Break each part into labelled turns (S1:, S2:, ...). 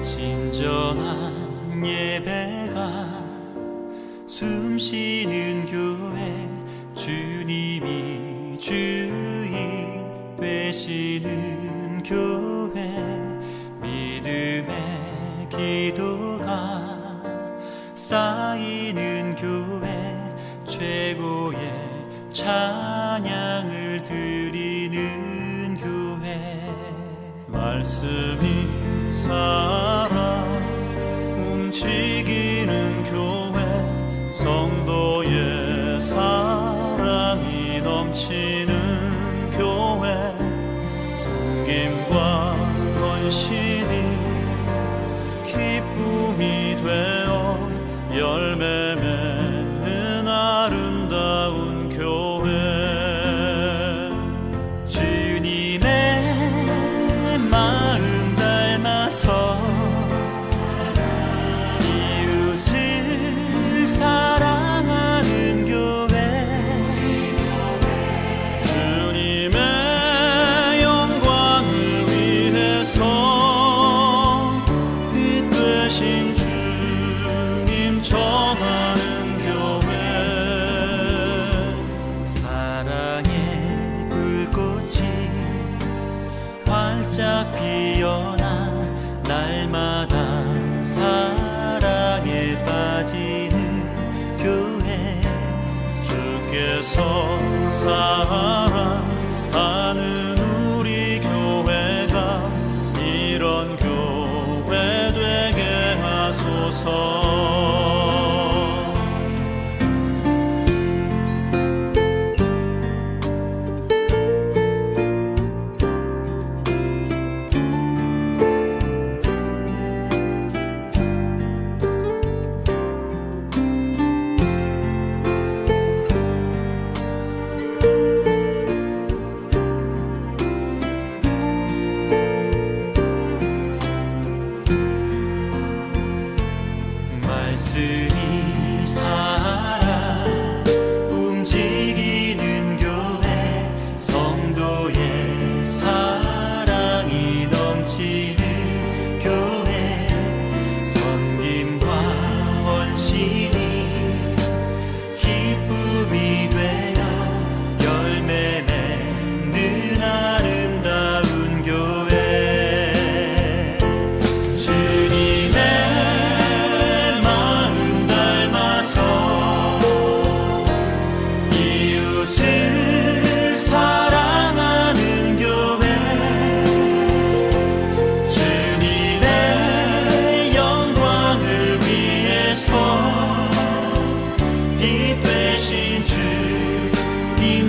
S1: 진정한 예배가 숨쉬는 교회, 주님이 주인 되시는 교회, 믿음의 기도가 쌓이는 교회, 최고의 찬양을 드리는 교회. 말씀이 살아 움직이는 교회, 성도의 사랑이 넘치는 교회, 섬김과 헌신이 기쁨이 되어 열매 맺는 아름다운 교회. 주님의 마음 닮아서 이웃을 사랑하는 교회, 주님의 영광을 위해서 빛 되신 주님 전하는 교회. 사랑의 불꽃이 활짝 피어나 날마다 사랑에 빠지는 교회, 주께서 사랑하는 우리 교회가 이런 교회 되게 하소서. 말씀이 살아 움직이는 교회, 성도의 사랑이 넘치는 교회, 섬김과 헌신이 기쁨이 되어 열매 맺는 아름다운 교회.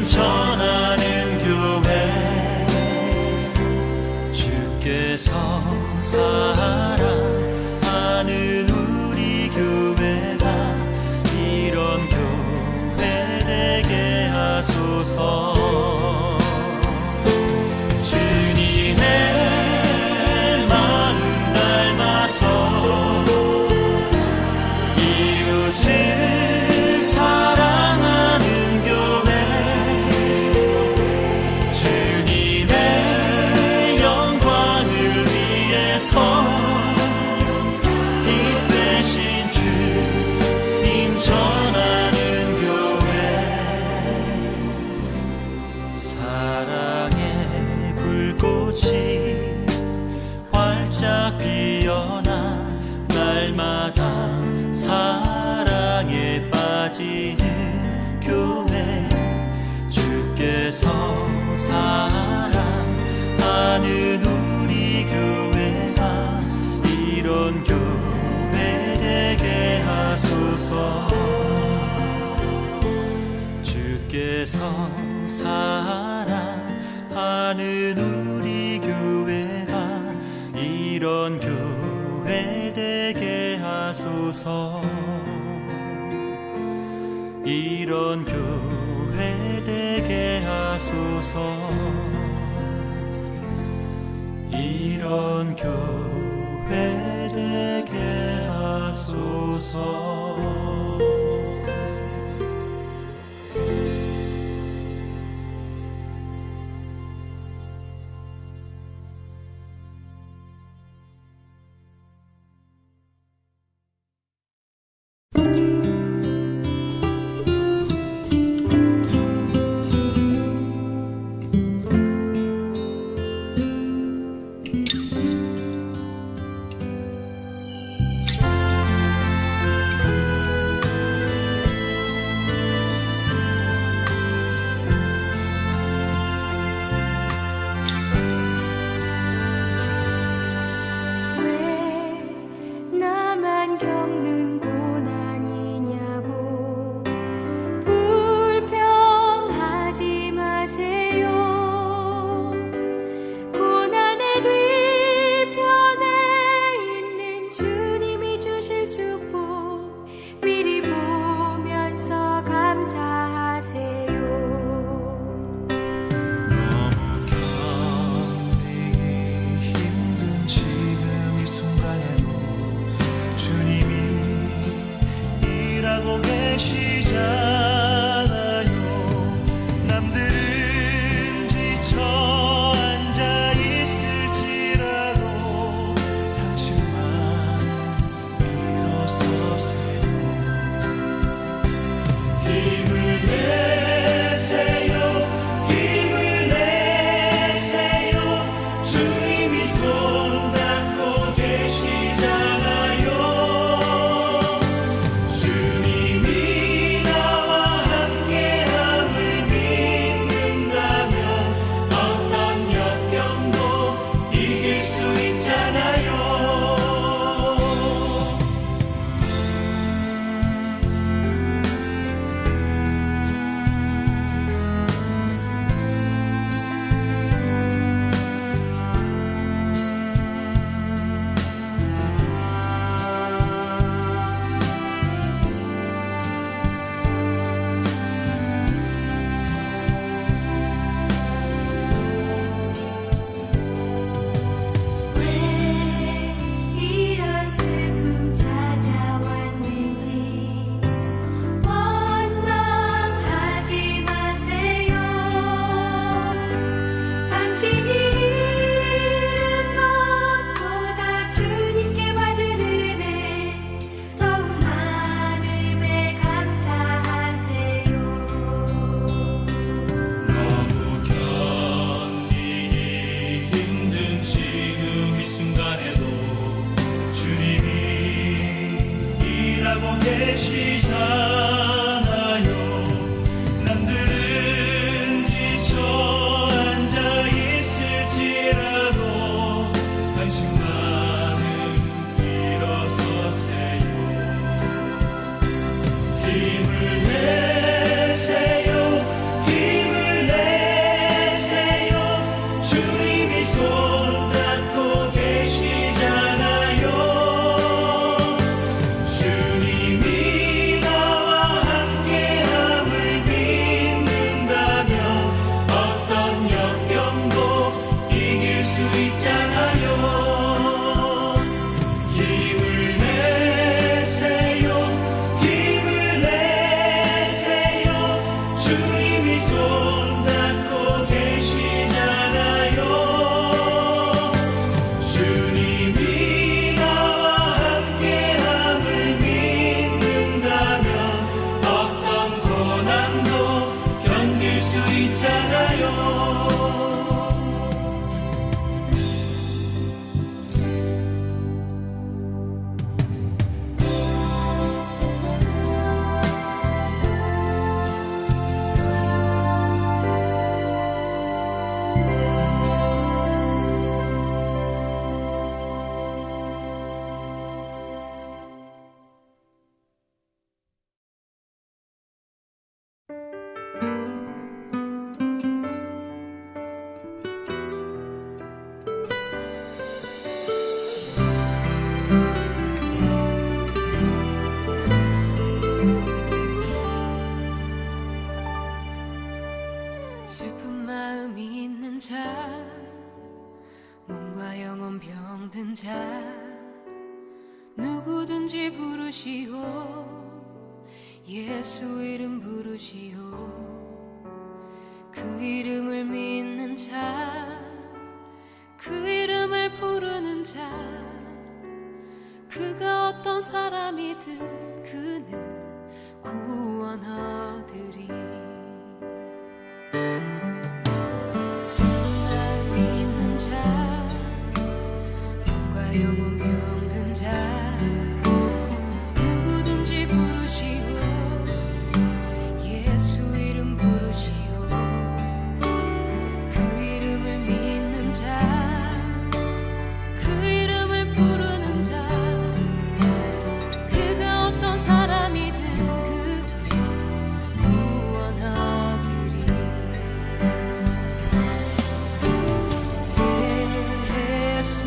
S1: 전하는 교회, 주께서 사랑하는 우리 교회가 이런 교회 되게 하소서. 주님의 마음 닮아서 이웃을 사랑하는 교회, 빛 되신 주님 전하는 교회. 사랑의 불꽃이 활짝 피어나 날마다 사랑에 빠지는 교회, 주께서 사랑하는 우리 교회가 이런 교회 되게 하소서. 주께서 사랑하는 우리 교회가 이런 교회 되게 하소서. 이런 교회 되게 하소서. 이런 교회 되게 하소서. 손잡고 계시잖아요. 주님이 나와 함께함을 믿는다면 어떤 역경도 이길 수 있잖아요.
S2: 이런 슬픔 찾아왔는지 원망하지 마세요. 당신이 잃은 것보다 주님께 받은 은혜 더욱 많음에 감사하세요.
S1: 너무 견디기 힘든 지금 이 순간에도 주님이 일하고 계시잖아요. 남들은 지쳐 앉아 있을지라도 당신만은 일어서세요. 힘을 내세요. 힘을 내세요. 주님이 손잡고 계시잖아요. 주님이 나와 함께함을 믿는다면 어떤 역경도 이길 수 있잖아요. 힘을 내세요. 힘을 내세요. 주님이 손잡고 계시잖아요. 주님이 나와 함께함을 믿는다면 어떤 고난도 견딜 수 있잖아요.
S2: 슬픈 마음 있는 자, 몸과 영혼 병든 자, 누구든지 부르시오. 예수 이름 부르시오. 그 이름을 믿는 자, 그 이름을 부르는 자, 그가 어떤 사람이든 그는 구원하리니. 슬픈 마음 있는 자, 몸과 영혼 병든 자, 누구든지 부르시오. 예수 이름 부르시오. 그 이름을 믿는 자, 그 이름을 부르는 자, 그가 어떤 사람이든 그는 구원하리니. 예수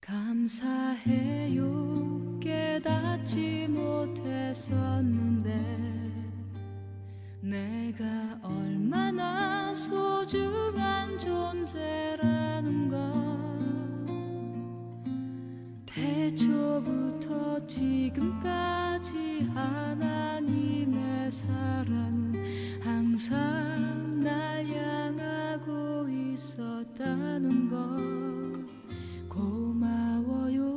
S2: 감사해요. 깨닫지 못했었는데 내가 얼마나 소중한 존재라는 걸 태초부터 지금까지 하나님의 사랑은 항상 날 향하고 있었다는 걸 고마워요.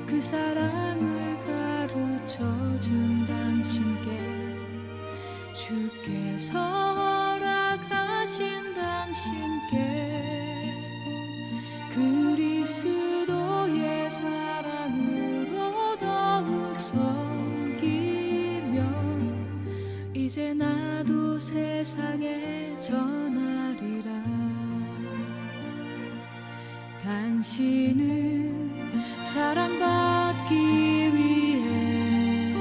S2: 그 사랑을 가르쳐준 당신께 주께서 허락하신 당신께 그리스도의 사랑으로 더욱 섬기며 이제 나도 세상에 전하리라. 당신은 사랑받기 위해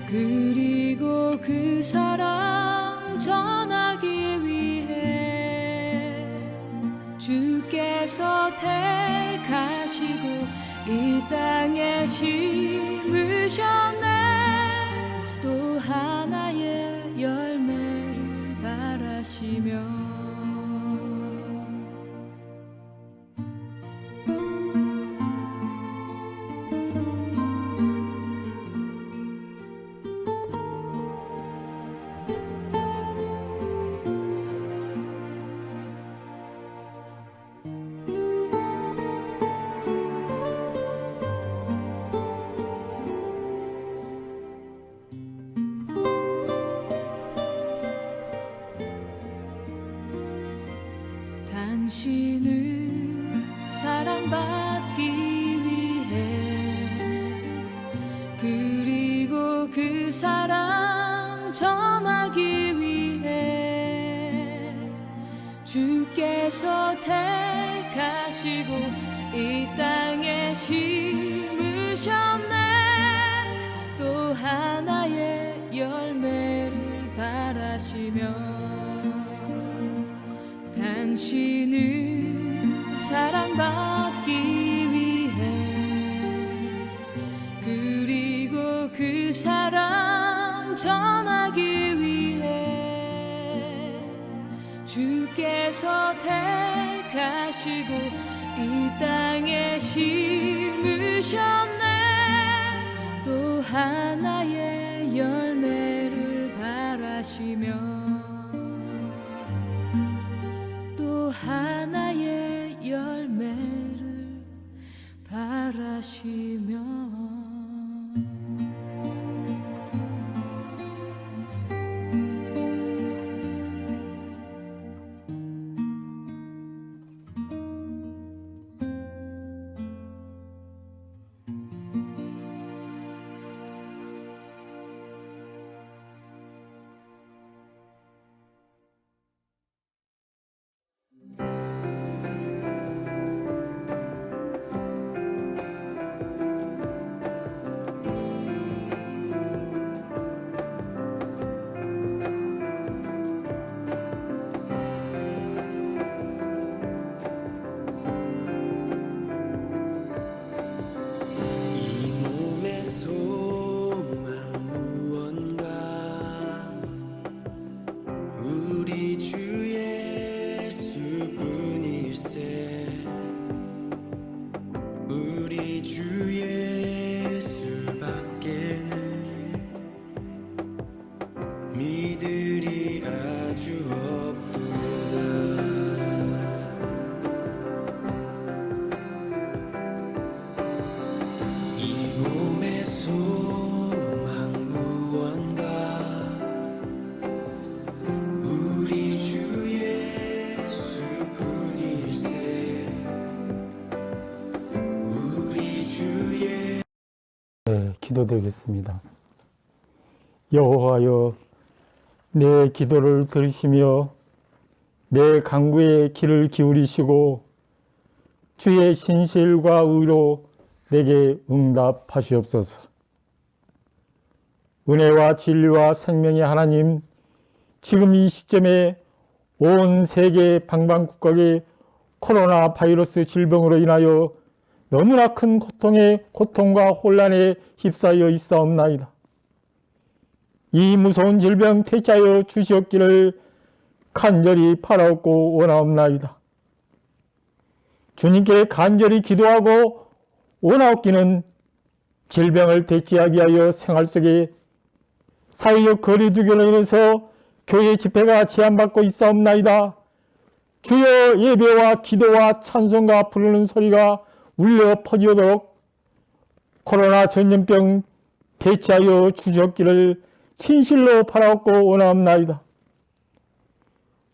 S2: 그리고 그 사랑 전하기 위해 주께서 택하시고 이 땅에 심으셨네. 또 하나의 열매를 바라시며 당신은 사랑받기 위해 그리고 그 사랑 전하기 위해 주께서 택하시고 이 땅에 심으셨네. 또 하나의 열매를 바라시며 당신은 사랑받기 위해 그리고 그 사랑 전하기 위해 주께서 택하시고 이 땅에 심으셨네. 또 하나의 열매를 바라시며 하나의 열매를 바라시며
S3: 기도드리겠습니다. 여호와여, 내 기도를 들으시며 내 간구에 귀를 기울이시고 주의 신실과 의로 내게 응답하시옵소서. 은혜와 진리와 생명의 하나님, 지금 이 시점에 온 세계 방방곡곡의 코로나 바이러스 질병으로 인하여 너무나 큰 고통과 혼란에 휩싸여 있사옵나이다. 이 무서운 질병 퇴치하여 주시옵기를 간절히 바라옵고 원하옵나이다. 주님께 간절히 기도하고 원하옵기는 질병을 퇴치하기 위하여 생활 속에 사회적 거리두기로 인해서 교회 집회가 제한받고 있사옵나이다. 주여, 예배와 기도와 찬송가 부르는 소리가 울려 퍼지도록 코로나 전염병 대체하여 주셨기를 진실로 바라옵고 원하옵나이다.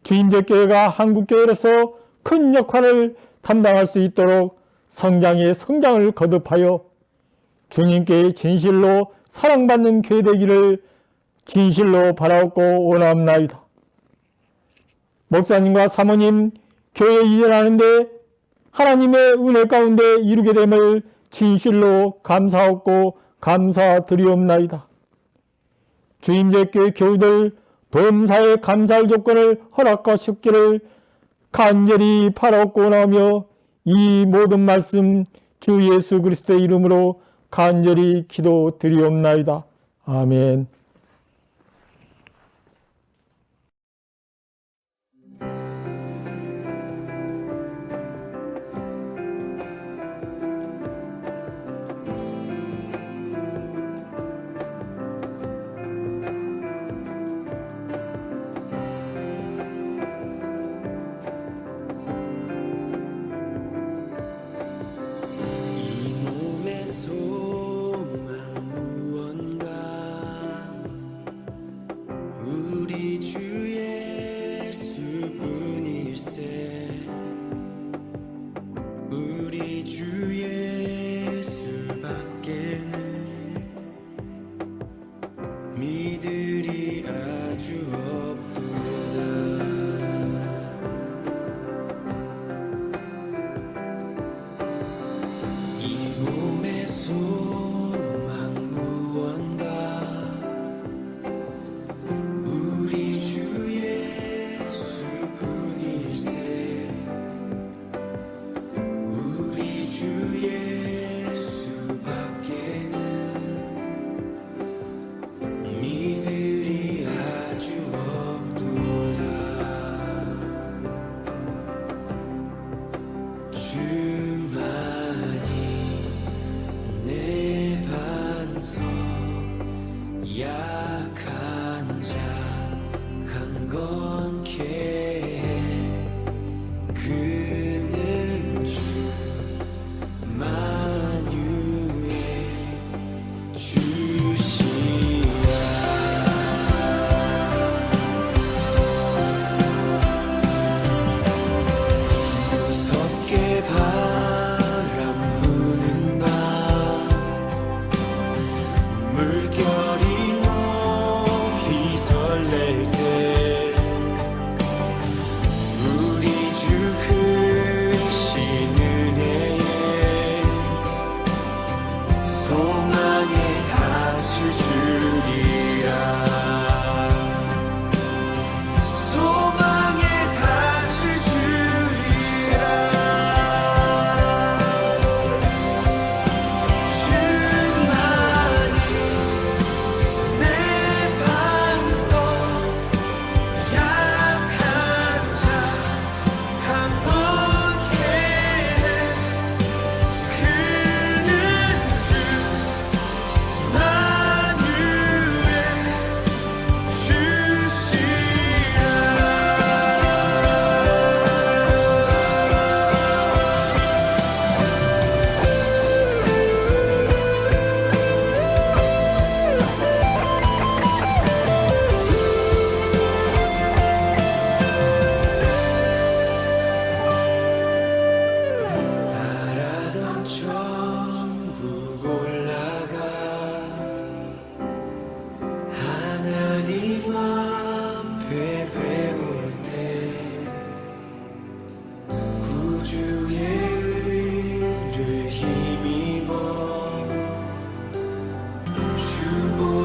S3: 주임제교회가 한국교회로서 큰 역할을 담당할 수 있도록 성장의 성장을 거듭하여 주님께 진실로 사랑받는 교회 되기를 진실로 바라옵고 원하옵나이다. 목사님과 사모님 교회 일하는데 하나님의 은혜 가운데 이루게 됨을 진실로 감사하고 감사드리옵나이다. 주임제교회 교우들 범사에 감사할 조건을 허락하셨기를 간절히 바라옵고 원하며 이 모든 말씀 주 예수 그리스도의 이름으로 간절히 기도드리옵나이다. 아멘.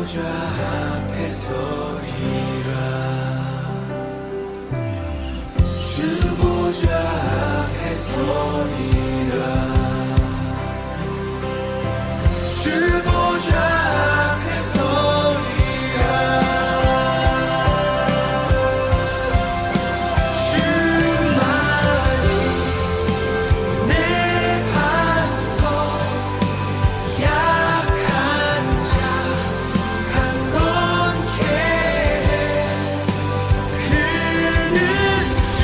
S1: 주보좌 앞에 서리라 주보좌 앞에 서리라 주보좌 앞에 서리라 주만이 내 반석 약한 자 강건케 해 그는 주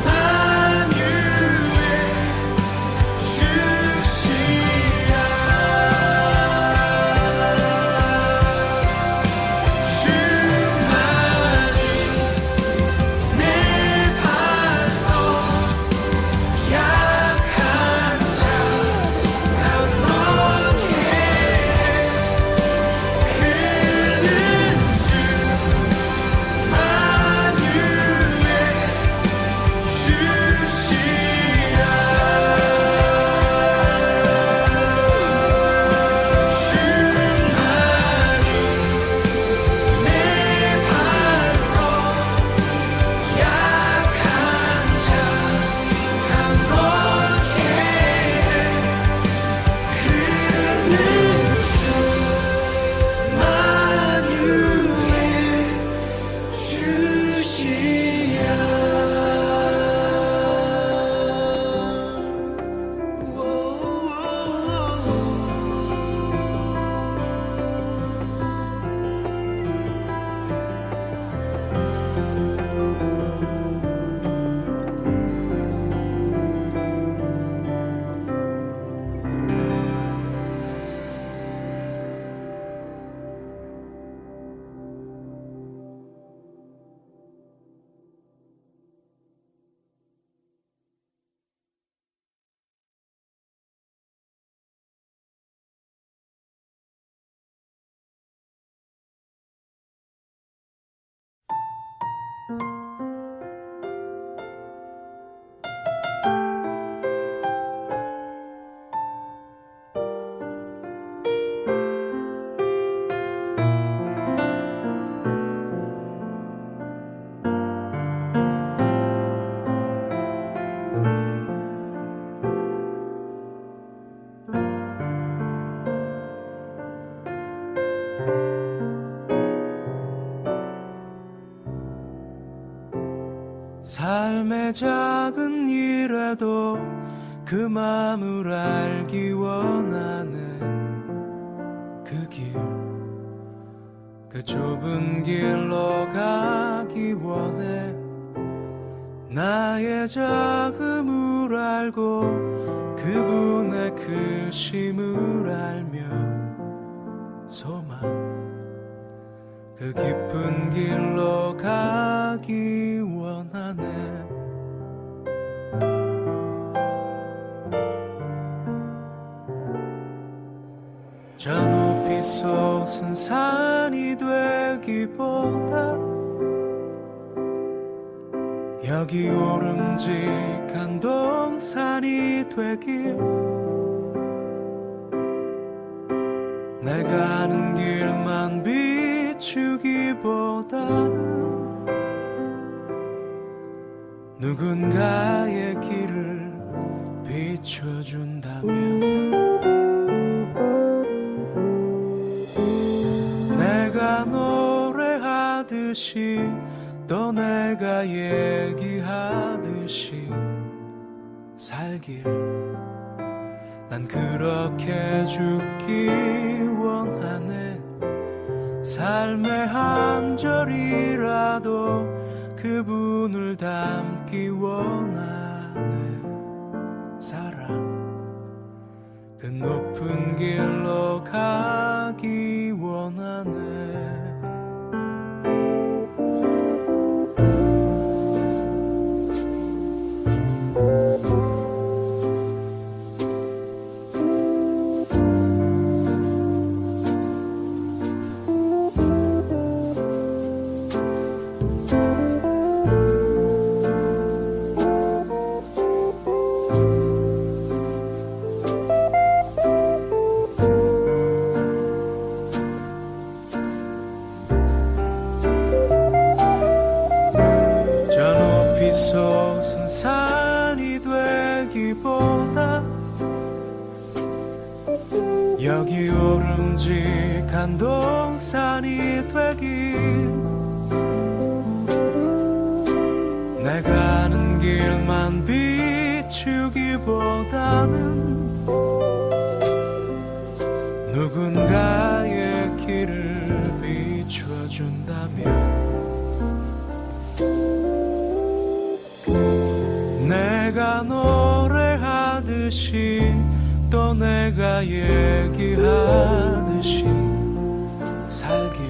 S1: 만유의 주시라 주만이 내 반석 약한 자 강건케 그는 주 만유의 주시라 주만이 내 반석 약한 자 강건케 그는 주 만유의 삶의 작은 일에도 그 마음을 알기 원하는 그 길, 그 좁은 길로 가기 원해. 나의 작음을 알고 그분의 크심을 알며 소망, 그 깊은 길로 가기 원하네. 저 높이 솟은 산이 되기보다 여기 오름직한 동산이 되길, 내가 아는 길만 비추기보다는 누군가의 길을 비춰준다면 내가 노래하듯이 또 내가 얘기하듯이 살길, 난 그렇게 죽기 원하네. 삶의 한 절이라도 그분을 닮기 원하네. 사랑, 그 높은 길로 가기 원하네. 기오름직한 동산이 되길 내가 가는 길만 비추기보다는 누군가의 길을 비춰준다면 내가 노래하듯이 또 내가 얘기하듯이 살길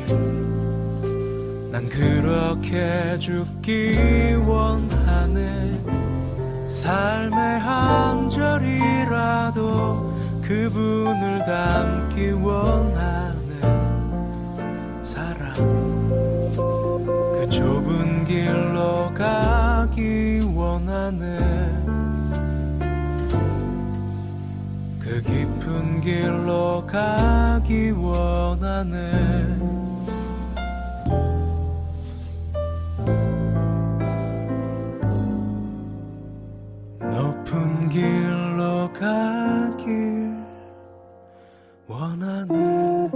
S1: 난 그렇게 죽기 원하네. 삶의 한 절이라도 그분을 닮기 원하네. 사랑 그 좁은 길로 가기 원하네. 그 깊은 길로 가기 원하네. 높은 길로 가길 원하네.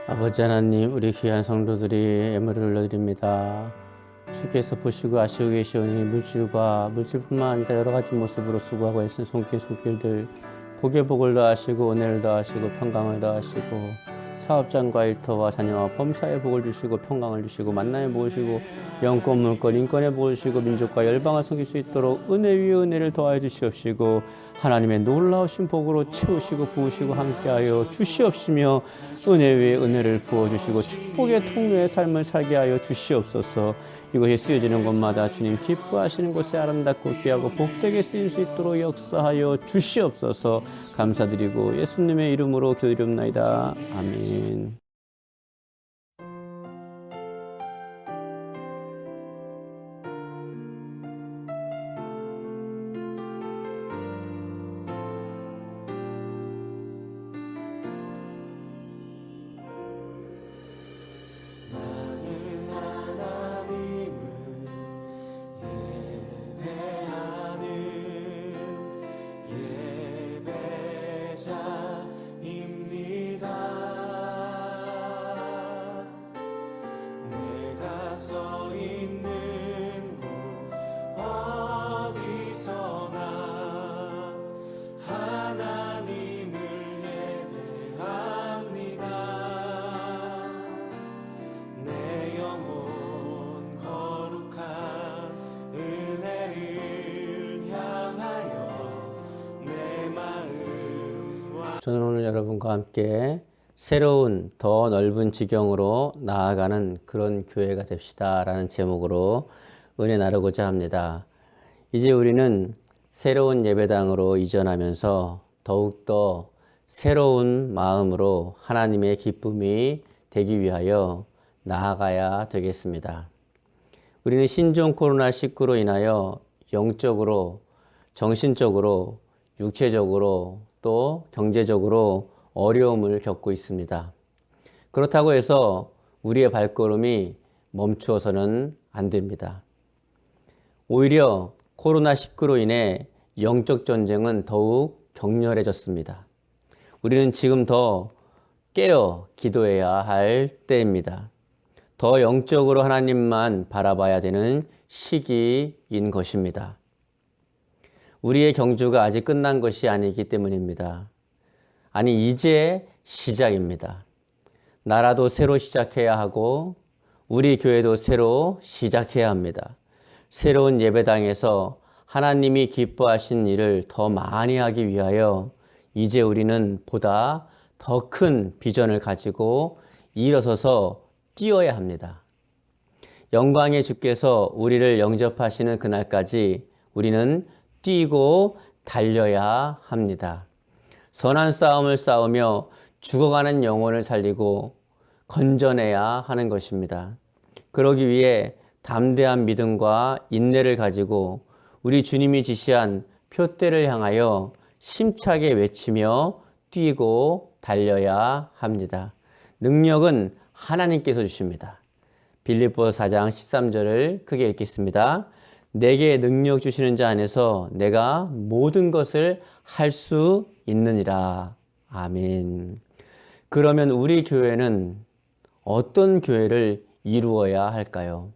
S4: 아버지 하나님, 우리 귀한 성도들이 예물을 올려드립니다. 주께서 보시고 아시고 계시오니 물질뿐만 아니라 여러 가지 모습으로 수고하고 애쓴 손길들 복에 복을 더하시고 은혜를 더하시고 평강을 더하시고 사업장과 일터와 자녀와 범사에 복을 주시고 평강을 주시고 만남에 복을 주시고 영권 물권 인권에 복을 주시고 민족과 열방을 섬길 수 있도록 은혜 위에 은혜를 더하여 주시옵시고 하나님의 놀라우신 복으로 채우시고 부으시고 함께하여 주시옵시며 은혜 위에 은혜를 부어주시고 축복의 통로의 삶을 살게 하여 주시옵소서. 이것이 쓰여지는 곳마다 주님 기뻐하시는 곳에 아름답고 귀하고 복되게 쓰일 수 있도록 역사하여 주시옵소서. 감사드리고 예수님의 이름으로 기도드리옵나이다. 아멘. 저는 오늘 여러분과 함께 새로운 더 넓은 지경으로 나아가는 그런 교회가 됩시다 라는 제목으로 은혜 나누고자 합니다. 이제 우리는 새로운 예배당으로 이전하면서 더욱더 새로운 마음으로 하나님의 기쁨이 되기 위하여 나아가야 되겠습니다. 우리는 신종 코로나19로 인하여 영적으로, 정신적으로, 육체적으로 또 경제적으로 어려움을 겪고 있습니다. 그렇다고 해서 우리의 발걸음이 멈추어서는 안 됩니다. 오히려 코로나19로 인해 영적 전쟁은 더욱 격렬해졌습니다. 우리는 지금 더 깨어 기도해야 할 때입니다. 더 영적으로 하나님만 바라봐야 되는 시기인 것입니다. 우리의 경주가 아직 끝난 것이 아니기 때문입니다. 아니, 이제 시작입니다. 나라도 새로 시작해야 하고 우리 교회도 새로 시작해야 합니다. 새로운 예배당에서 하나님이 기뻐하신 일을 더 많이 하기 위하여 이제 우리는 보다 더 큰 비전을 가지고 일어서서 뛰어야 합니다. 영광의 주께서 우리를 영접하시는 그날까지 우리는 뛰고 달려야 합니다. 선한 싸움을 싸우며 죽어가는 영혼을 살리고 건져내야 하는 것입니다. 그러기 위해 담대한 믿음과 인내를 가지고 우리 주님이 지시한 표대를 향하여 힘차게 외치며 뛰고 달려야 합니다. 능력은 하나님께서 주십니다. 빌립보서 4장 13절을 크게 읽겠습니다. 내게 능력 주시는 자 안에서 내가 모든 것을 할 수 있느니라. 아멘. 그러면 우리 교회는 어떤 교회를 이루어야 할까요?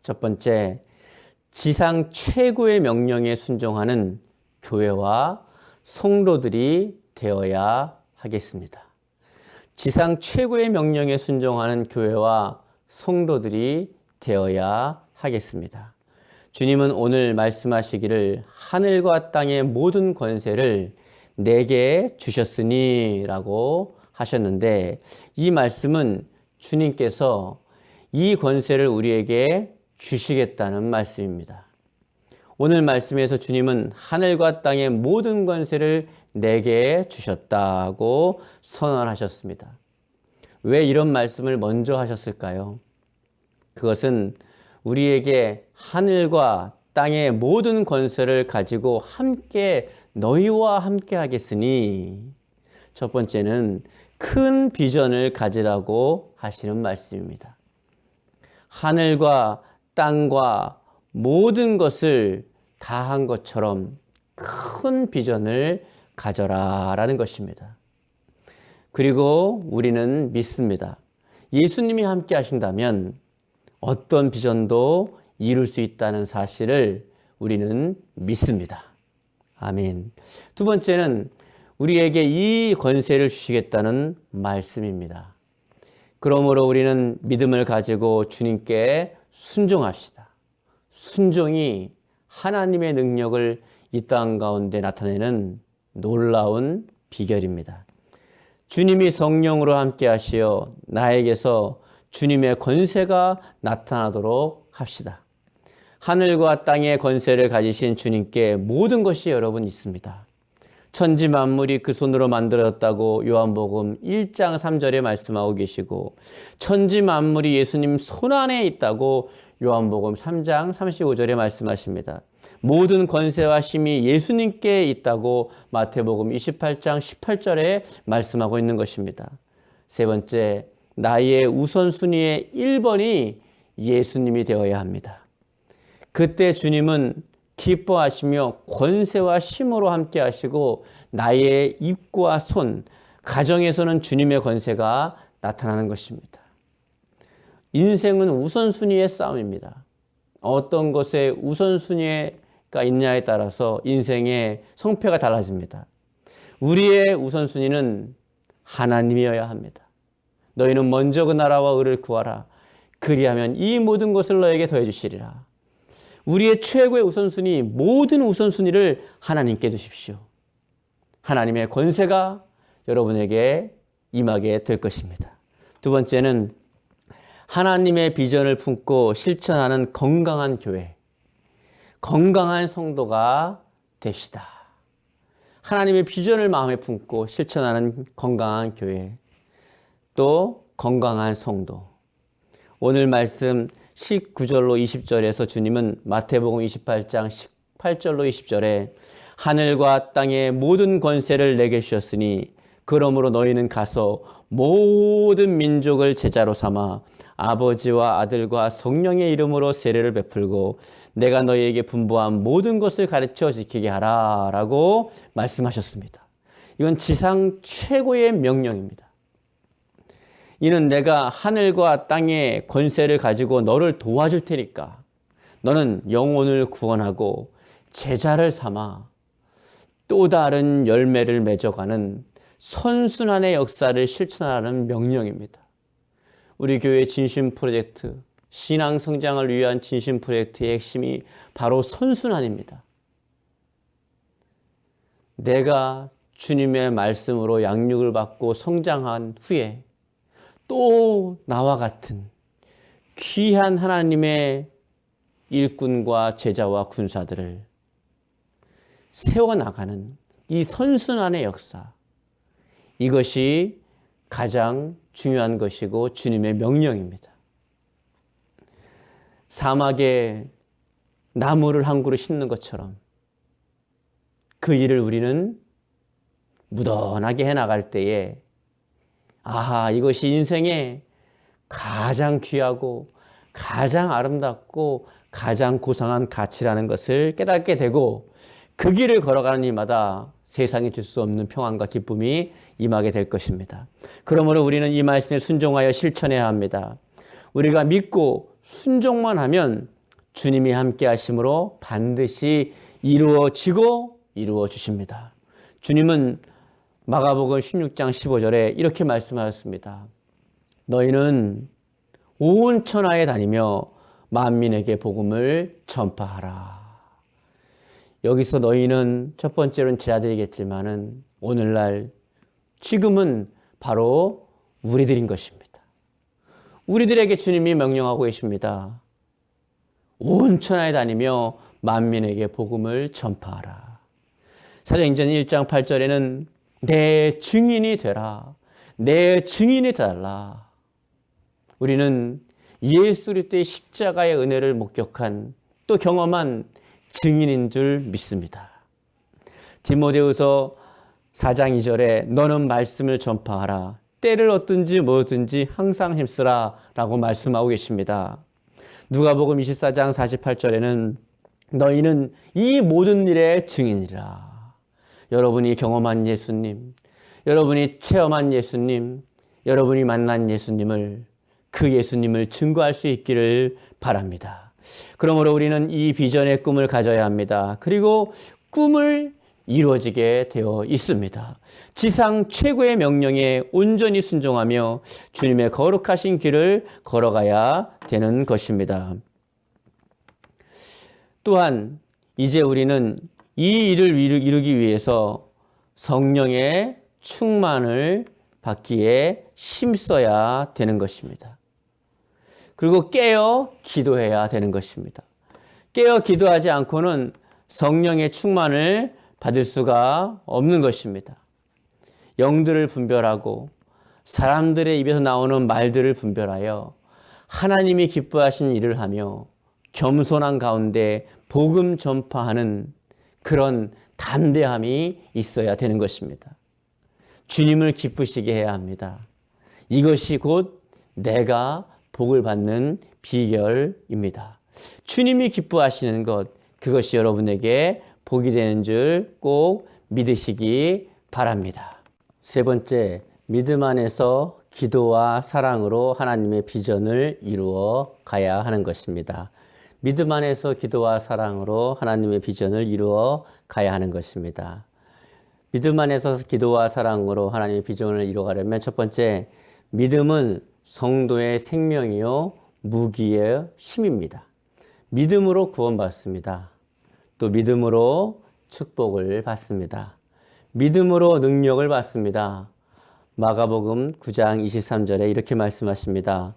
S4: 첫 번째, 지상 최고의 명령에 순종하는 교회와 성도들이 되어야 하겠습니다. 지상 최고의 명령에 순종하는 교회와 성도들이 되어야 하겠습니다. 주님은 오늘 말씀하시기를 하늘과 땅의 모든 권세를 내게 주셨으니 라고 하셨는데, 이 말씀은 주님께서 이 권세를 우리에게 주시겠다는 말씀입니다. 오늘 말씀에서 주님은 하늘과 땅의 모든 권세를 내게 주셨다고 선언하셨습니다. 왜 이런 말씀을 먼저 하셨을까요? 그것은 우리에게 하늘과 땅의 모든 권세를 가지고 함께 너희와 함께 하겠으니, 첫 번째는 큰 비전을 가지라고 하시는 말씀입니다. 하늘과 땅과 모든 것을 다 한 것처럼 큰 비전을 가져라라는 것입니다. 그리고 우리는 믿습니다. 예수님이 함께 하신다면 어떤 비전도 이룰 수 있다는 사실을 우리는 믿습니다. 아멘. 두 번째는 우리에게 이 권세를 주시겠다는 말씀입니다. 그러므로 우리는 믿음을 가지고 주님께 순종합시다. 순종이 하나님의 능력을 이 땅 가운데 나타내는 놀라운 비결입니다. 주님이 성령으로 함께 하시어 나에게서 주님의 권세가 나타나도록 합시다. 하늘과 땅의 권세를 가지신 주님께 모든 것이 여러분 있습니다. 천지 만물이 그 손으로 만들어졌다고 요한복음 1장 3절에 말씀하고 계시고, 천지 만물이 예수님 손 안에 있다고 요한복음 3장 35절에 말씀하십니다. 모든 권세와 힘이 예수님께 있다고 마태복음 28장 18절에 말씀하고 있는 것입니다. 세 번째, 나의 우선순위의 1번이 예수님이 되어야 합니다. 그때 주님은 기뻐하시며 권세와 힘으로 함께 하시고 나의 입과 손, 가정에서는 주님의 권세가 나타나는 것입니다. 인생은 우선순위의 싸움입니다. 어떤 것에 우선순위가 있냐에 따라서 인생의 성패가 달라집니다. 우리의 우선순위는 하나님이어야 합니다. 너희는 먼저 그 나라와 의를 구하라. 그리하면 이 모든 것을 너에게 더해 주시리라. 우리의 최고의 우선순위, 모든 우선순위를 하나님께 주십시오. 하나님의 권세가 여러분에게 임하게 될 것입니다. 두 번째는 하나님의 비전을 품고 실천하는 건강한 교회, 건강한 성도가 됩시다. 하나님의 비전을 마음에 품고 실천하는 건강한 교회, 또 건강한 성도. 오늘 말씀 19절로 20절에서 주님은 마태복음 28장 18절로 20절에 하늘과 땅의 모든 권세를 내게 주셨으니 그러므로 너희는 가서 모든 민족을 제자로 삼아 아버지와 아들과 성령의 이름으로 세례를 베풀고 내가 너희에게 분부한 모든 것을 가르쳐 지키게 하라 라고 말씀하셨습니다. 이건 지상 최고의 명령입니다. 이는 내가 하늘과 땅의 권세를 가지고 너를 도와줄 테니까 너는 영혼을 구원하고 제자를 삼아 또 다른 열매를 맺어가는 선순환의 역사를 실천하는 명령입니다. 우리 교회 진심 프로젝트, 신앙 성장을 위한 진심 프로젝트의 핵심이 바로 선순환입니다. 내가 주님의 말씀으로 양육을 받고 성장한 후에 또 나와 같은 귀한 하나님의 일꾼과 제자와 군사들을 세워나가는 이 선순환의 역사, 이것이 가장 중요한 것이고 주님의 명령입니다. 사막에 나무를 한 그루 심는 것처럼 그 일을 우리는 무던하게 해나갈 때에 아하, 이것이 인생의 가장 귀하고 가장 아름답고 가장 고상한 가치라는 것을 깨닫게 되고 그 길을 걸어가는 이마다 세상이 줄 수 없는 평안과 기쁨이 임하게 될 것입니다. 그러므로 우리는 이 말씀에 순종하여 실천해야 합니다. 우리가 믿고 순종만 하면 주님이 함께 하심으로 반드시 이루어지고 이루어 주십니다. 주님은 마가복음 16장 15절에 이렇게 말씀하셨습니다. 너희는 온 천하에 다니며 만민에게 복음을 전파하라. 여기서 너희는 첫 번째로는 제자들이겠지만은 오늘날 지금은 바로 우리들인 것입니다. 우리들에게 주님이 명령하고 계십니다. 온 천하에 다니며 만민에게 복음을 전파하라. 사도행전 1장 8절에는 내 증인이 되라. 내 증인이 되라. 우리는 예수 그리스도의 십자가의 은혜를 목격한 또 경험한 증인인 줄 믿습니다. 디모데후서 4장 2절에 너는 말씀을 전파하라. 때를 얻든지 뭐든지 항상 힘쓰라 라고 말씀하고 계십니다. 누가복음 24장 48절에는 너희는 이 모든 일의 증인이라. 여러분이 경험한 예수님, 여러분이 체험한 예수님, 여러분이 만난 예수님을 그 예수님을 증거할 수 있기를 바랍니다. 그러므로 우리는 이 비전의 꿈을 가져야 합니다. 그리고 꿈을 이루어지게 되어 있습니다. 지상 최고의 명령에 온전히 순종하며 주님의 거룩하신 길을 걸어가야 되는 것입니다. 또한 이제 우리는 이 일을 이루기 위해서 성령의 충만을 받기에 힘써야 되는 것입니다. 그리고 깨어 기도해야 되는 것입니다. 깨어 기도하지 않고는 성령의 충만을 받을 수가 없는 것입니다. 영들을 분별하고 사람들의 입에서 나오는 말들을 분별하여 하나님이 기뻐하신 일을 하며 겸손한 가운데 복음 전파하는 그런 담대함이 있어야 되는 것입니다. 주님을 기쁘시게 해야 합니다. 이것이 곧 내가 복을 받는 비결입니다. 주님이 기뻐하시는 것, 그것이 여러분에게 복이 되는 줄 꼭 믿으시기 바랍니다. 세 번째, 믿음 안에서 기도와 사랑으로 하나님의 비전을 이루어 가야 하는 것입니다. 믿음 안에서 기도와 사랑으로 하나님의 비전을 이루어 가야 하는 것입니다. 믿음 안에서 기도와 사랑으로 하나님의 비전을 이루어가려면 첫 번째, 믿음은 성도의 생명이요 무기의 힘입니다. 믿음으로 구원받습니다. 또 믿음으로 축복을 받습니다. 믿음으로 능력을 받습니다. 마가복음 9장 23절에 이렇게 말씀하십니다.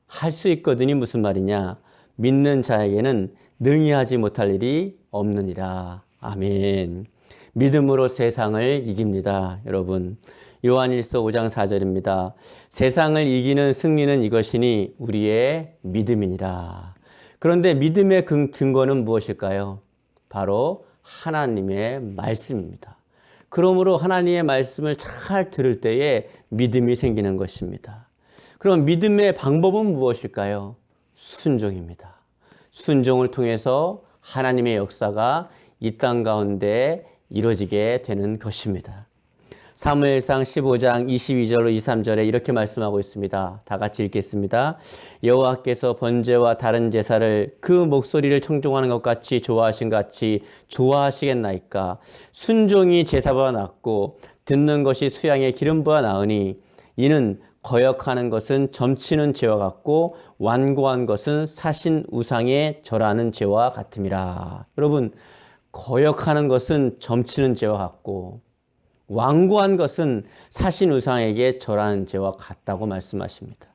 S4: 할 수 있거든이 무슨 말이냐? 믿는 자에게는 능히 하지 못할 일이 없느니라. 아멘. 믿음으로 세상을 이깁니다. 여러분, 요한일서 5장 4절입니다. 세상을 이기는 승리는 이것이니 우리의 믿음이니라. 그런데 믿음의 근거는 무엇일까요? 바로 하나님의 말씀입니다. 그러므로 하나님의 말씀을 잘 들을 때에 믿음이 생기는 것입니다. 그럼 믿음의 방법은 무엇일까요? 순종입니다. 순종을 통해서 하나님의 역사가 이 땅 가운데 이루어지게 되는 것입니다. 사무엘상 15장 22절로 23절에 이렇게 말씀하고 있습니다. 다 같이 읽겠습니다. 여호와께서 번제와 다른 제사를 그 목소리를 청종하는 것 같이 좋아하신 같이 좋아하시겠나이까. 순종이 제사보다 낫고 듣는 것이 수양의 기름보다 나으니 이는 거역하는 것은 점치는 죄와 같고 완고한 것은 사신 우상에 절하는 죄와 같음이라. 여러분, 거역하는 것은 점치는 죄와 같고 완고한 것은 사신 우상에게 절하는 죄와 같다고 말씀하십니다.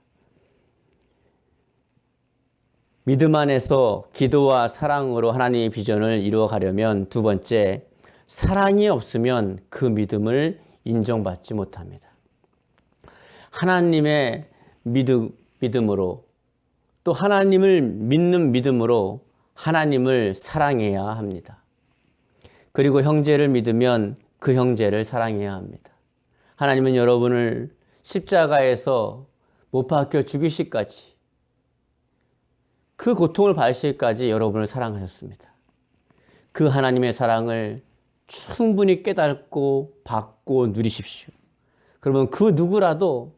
S4: 믿음 안에서 기도와 사랑으로 하나님의 비전을 이루어가려면 두 번째, 사랑이 없으면 그 믿음을 인정받지 못합니다. 하나님의 믿음으로 또 하나님을 믿는 믿음으로 하나님을 사랑해야 합니다. 그리고 형제를 믿으면 그 형제를 사랑해야 합니다. 하나님은 여러분을 십자가에서 못 박혀 죽이시기까지 그 고통을 받으실까지 여러분을 사랑하셨습니다. 그 하나님의 사랑을 충분히 깨닫고 받고 누리십시오. 그러면 그 누구라도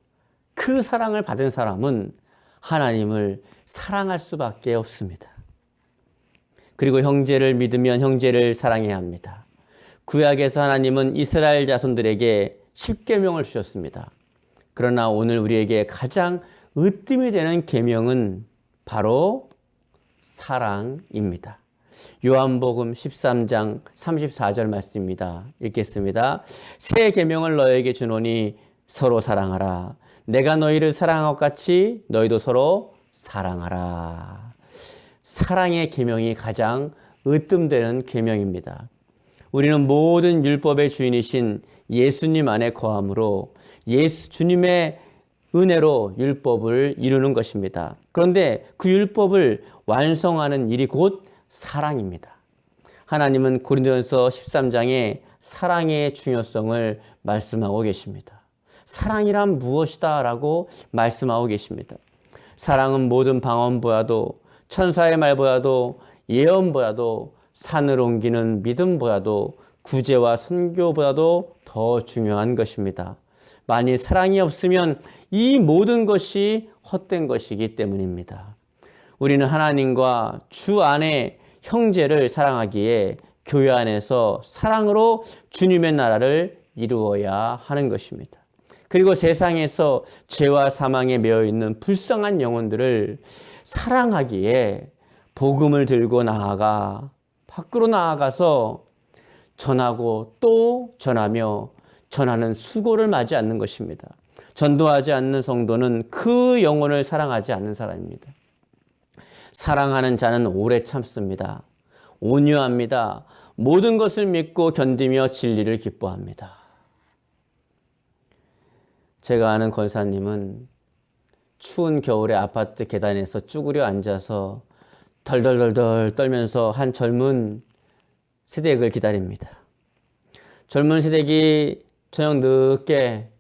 S4: 그 사랑을 받은 사람은 하나님을 사랑할 수밖에 없습니다. 그리고 형제를 믿으면 형제를 사랑해야 합니다. 구약에서 하나님은 이스라엘 자손들에게 10계명을 주셨습니다. 그러나 오늘 우리에게 가장 으뜸이 되는 계명은 바로 사랑입니다. 요한복음 13장 34절 말씀입니다. 읽겠습니다. 새 계명을 너에게 주노니 서로 사랑하라. 내가 너희를 사랑한 것 같이 너희도 서로 사랑하라. 사랑의 계명이 가장 으뜸되는 계명입니다. 우리는 모든 율법의 주인이신 예수님 안에 거함으로 주님의 은혜로 율법을 이루는 것입니다. 그런데 그 율법을 완성하는 일이 곧 사랑입니다. 하나님은 고린도전서 13장에 사랑의 중요성을 말씀하고 계십니다. 사랑이란 무엇이다 라고 말씀하고 계십니다. 사랑은 모든 방언보다도 천사의 말보다도 예언보다도 산을 옮기는 믿음보다도 구제와 선교보다도 더 중요한 것입니다. 만일 사랑이 없으면 이 모든 것이 헛된 것이기 때문입니다. 우리는 하나님과 주 안에 형제를 사랑하기에 교회 안에서 사랑으로 주님의 나라를 이루어야 하는 것입니다. 그리고 세상에서 죄와 사망에 매여 있는 불쌍한 영혼들을 사랑하기에 복음을 들고 밖으로 나아가서 전하고 또 전하며 전하는 수고를 마지 않는 것입니다. 전도하지 않는 성도는 그 영혼을 사랑하지 않는 사람입니다. 사랑하는 자는 오래 참습니다. 온유합니다. 모든 것을 믿고 견디며 진리를 기뻐합니다. 제가 아는 권사님은 추운 겨울에 아파트 계단에서 쭈그려 앉아서 덜덜덜덜 떨면서 한 젊은 새댁을 기다립니다. 젊은 새댁이 저녁 늦게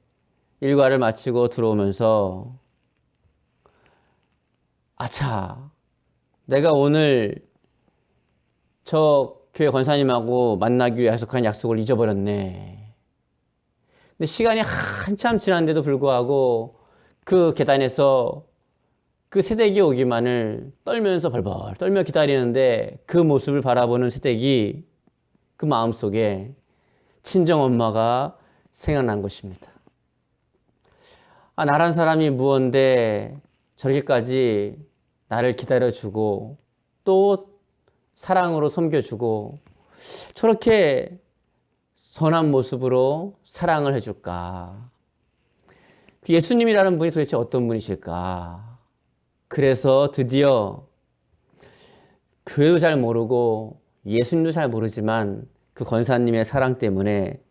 S4: 일과를 마치고 들어오면서 아차, 내가 오늘 저 교회 권사님하고 만나기로 약속한 약속을 잊어버렸네. 근데 시간이 한참 지났는데도 불구하고 그 계단에서 그 새댁이 오기만을 떨면서 벌벌 떨며 기다리는데 그 모습을 바라보는 새댁이 그 마음속에 친정엄마가 생각난 것입니다. 나란 사람이 무언데 저렇게까지 나를 기다려주고 또 사랑으로 섬겨주고 저렇게 선한 모습으로 사랑을 해줄까? 그 예수님이라는 분이 도대체 어떤 분이실까? 그래서 드디어 교회도 잘 모르고 예수님도 잘 모르지만 그 권사님의 사랑 때문에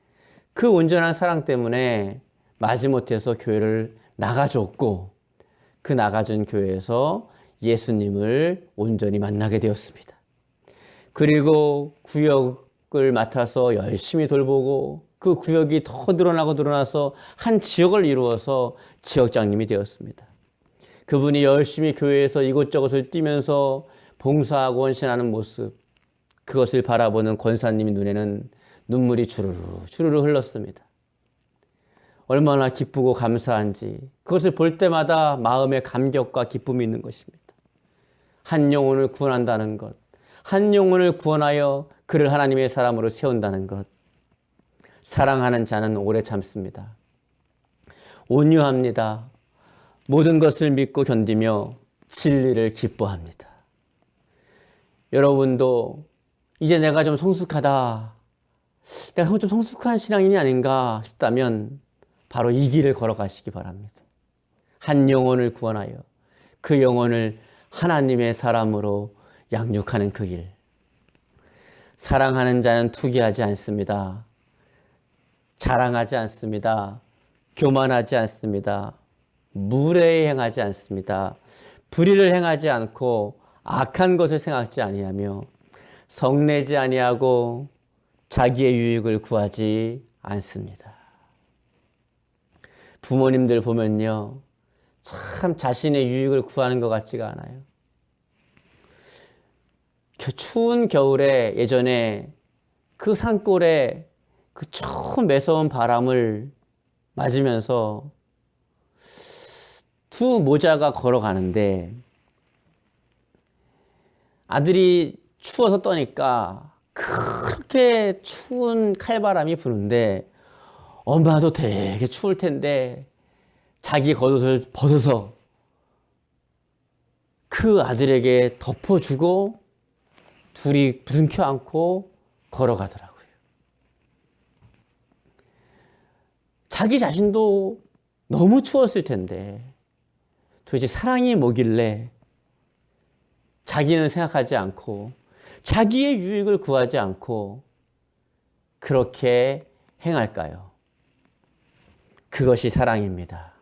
S4: 그 온전한 사랑 때문에 마지못해서 교회를 나가줬고 그 나가준 교회에서 예수님을 온전히 만나게 되었습니다. 그리고 구역을 맡아서 열심히 돌보고 그 구역이 더 늘어나서 한 지역을 이루어서 지역장님이 되었습니다. 그분이 열심히 교회에서 이곳저곳을 뛰면서 봉사하고 헌신하는 모습, 그것을 바라보는 권사님 눈에는 눈물이 주르르 흘렀습니다. 얼마나 기쁘고 감사한지 그것을 볼 때마다 마음에 감격과 기쁨이 있는 것입니다. 한 영혼을 구원한다는 것, 한 영혼을 구원하여 그를 하나님의 사람으로 세운다는 것. 사랑하는 자는 오래 참습니다. 온유합니다. 모든 것을 믿고 견디며 진리를 기뻐합니다. 여러분도 이제 내가 좀 성숙하다, 내가 좀 성숙한 신앙인이 아닌가 싶다면 바로 이 길을 걸어가시기 바랍니다. 한 영혼을 구원하여 그 영혼을 하나님의 사람으로 양육하는 그 길. 사랑하는 자는 투기하지 않습니다. 자랑하지 않습니다. 교만하지 않습니다. 무례히 행하지 않습니다. 불의를 행하지 않고 악한 것을 생각지 아니하며 성내지 아니하고 자기의 유익을 구하지 않습니다. 부모님들 보면요, 참 자신의 유익을 구하는 것 같지가 않아요. 저 추운 겨울에 예전에 그 산골에 그 추운 매서운 바람을 맞으면서 두 모자가 걸어가는데 아들이 추워서 떠니까 그렇게 추운 칼바람이 부는데 엄마도 되게 추울 텐데 자기 겉옷을 벗어서 그 아들에게 덮어주고 둘이 부둥켜 안고 걸어가더라고요. 자기 자신도 너무 추웠을 텐데 도대체 사랑이 뭐길래 자기는 생각하지 않고 자기의 유익을 구하지 않고 그렇게 행할까요? 그것이 사랑입니다.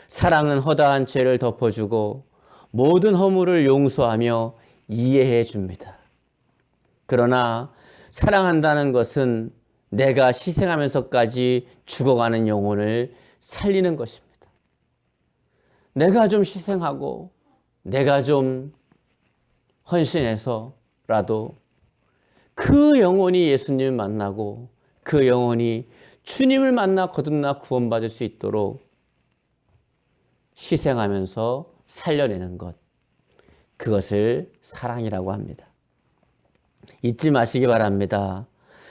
S4: 사랑은 허다한 죄를 덮어주고 모든 허물을 용서하며 이해해 줍니다. 그러나 사랑한다는 것은 내가 희생하면서까지 죽어가는 영혼을 살리는 것입니다. 내가 좀 희생하고 내가 좀 헌신해서라도 그 영혼이 예수님을 만나고 그 영혼이 주님을 만나 거듭나 구원받을 수 있도록 희생하면서 살려내는 것, 그것을 사랑이라고 합니다. 잊지 마시기 바랍니다.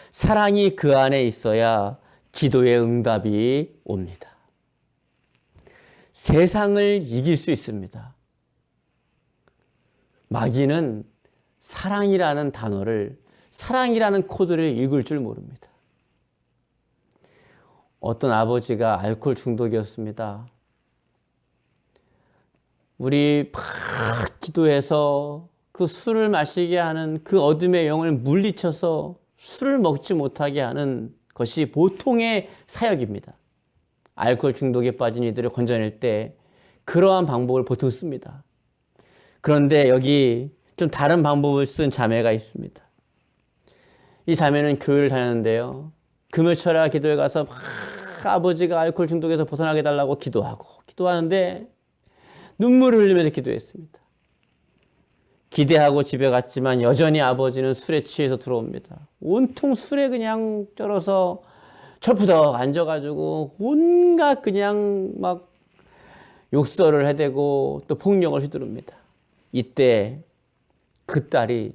S4: 사랑이 그 안에 있어야 기도의 응답이 옵니다. 세상을 이길 수 있습니다. 마귀는 사랑이라는 단어를, 사랑이라는 코드를 읽을 줄 모릅니다. 어떤 아버지가 알코올 중독이었습니다. 우리 막 기도해서 그 술을 마시게 하는 그 어둠의 영을 물리쳐서 술을 먹지 못하게 하는 것이 보통의 사역입니다. 알코올 중독에 빠진 이들을 건져낼 때 그러한 방법을 보통 씁니다. 그런데 여기 좀 다른 방법을 쓴 자매가 있습니다. 이 자매는 교회를 다녔는데요. 금요철야 기도에 가서 막 아버지가 알코올 중독에서 벗어나게 해달라고 기도하는데 눈물을 흘리면서 기도했습니다. 기대하고 집에 갔지만 여전히 아버지는 술에 취해서 들어옵니다. 온통 술에 그냥 쩔어서 철푸덕 앉아가지고 온갖 그냥 막 욕설을 해대고 또 폭력을 휘두릅니다. 이때 그 딸이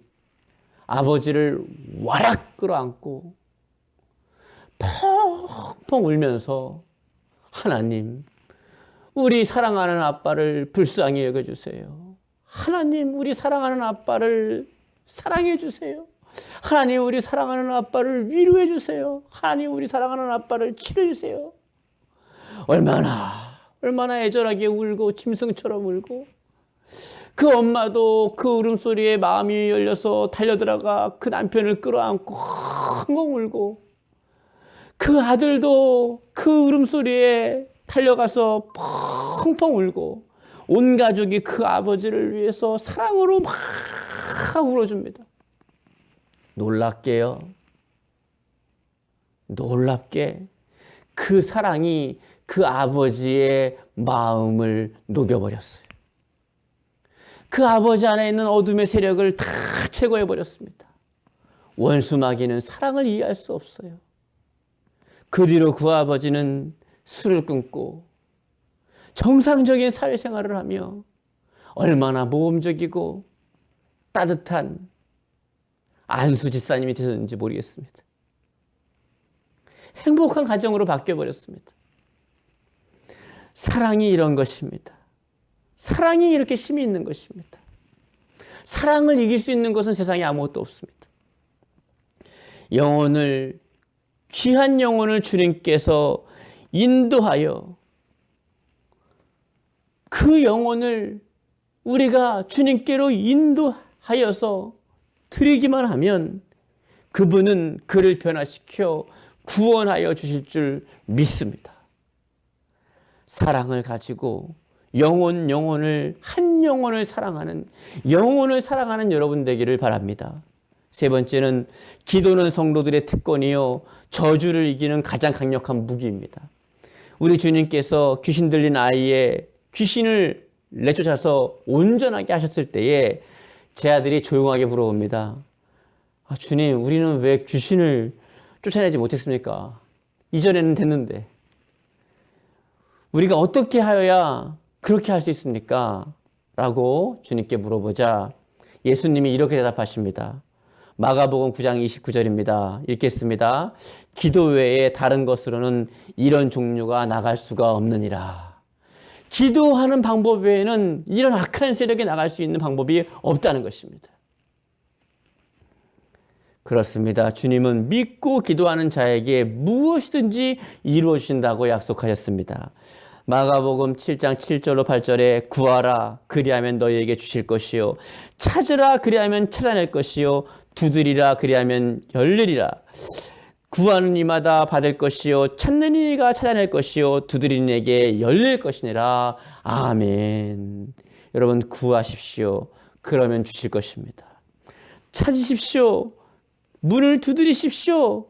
S4: 아버지를 와락 끌어안고 펑펑 울면서 하나님, 우리 사랑하는 아빠를 불쌍히 여겨주세요. 하나님, 우리 사랑하는 아빠를 사랑해 주세요. 하나님, 우리 사랑하는 아빠를 위로해 주세요. 하나님, 우리 사랑하는 아빠를 치료해 주세요. 얼마나 애절하게 울고 짐승처럼 울고, 그 엄마도 그 울음소리에 마음이 열려서 달려들어가 그 남편을 끌어안고 엉엉 울고, 그 아들도 그 울음소리에 달려가서 펑펑 울고, 온 가족이 그 아버지를 위해서 사랑으로 막 울어줍니다. 놀랍게 그 사랑이 그 아버지의 마음을 녹여버렸어요. 그 아버지 안에 있는 어둠의 세력을 다 제거해버렸습니다. 원수 마귀는 사랑을 이해할 수 없어요. 그 뒤로 그 아버지는 술을 끊고 정상적인 사회생활을 하며 얼마나 모범적이고 따뜻한 안수집사님이 되셨는지 모르겠습니다. 행복한 가정으로 바뀌어버렸습니다. 사랑이 이런 것입니다. 사랑이 이렇게 힘이 있는 것입니다. 사랑을 이길 수 있는 것은 세상에 아무것도 없습니다. 귀한 영혼을 주님께서 인도하여 그 영혼을 우리가 주님께로 인도하여서 드리기만 하면 그분은 그를 변화시켜 구원하여 주실 줄 믿습니다. 사랑을 가지고 한 영혼을 사랑하는 여러분 되기를 바랍니다. 세 번째는 기도는 성도들의 특권이요 저주를 이기는 가장 강력한 무기입니다. 우리 주님께서 귀신 들린 아이의 귀신을 내쫓아서 온전하게 하셨을 때에 제 아들이 조용하게 물어봅니다. 아, 주님, 우리는 왜 귀신을 쫓아내지 못했습니까? 이전에는 됐는데. 우리가 어떻게 하여야 그렇게 할 수 있습니까? 라고 주님께 물어보자 예수님이 이렇게 대답하십니다. 마가복음 9장 29절입니다. 읽겠습니다. 기도 외에 다른 것으로는 이런 종류가 나갈 수가 없느니라. 기도하는 방법 외에는 이런 악한 세력에 나갈 수 있는 방법이 없다는 것입니다. 그렇습니다. 주님은 믿고 기도하는 자에게 무엇이든지 이루어 주신다고 약속하셨습니다. 마가복음 7장 7절로 8절에 구하라 그리하면 너희에게 주실 것이요 찾으라 그리하면 찾아낼 것이요 두드리라 그리하면 열리리라. 구하는 이마다 받을 것이요 찾는 이가 찾아낼 것이요 두드리는 이에게 열릴 것이니라. 아멘. 여러분 구하십시오. 그러면 주실 것입니다. 찾으십시오. 문을 두드리십시오.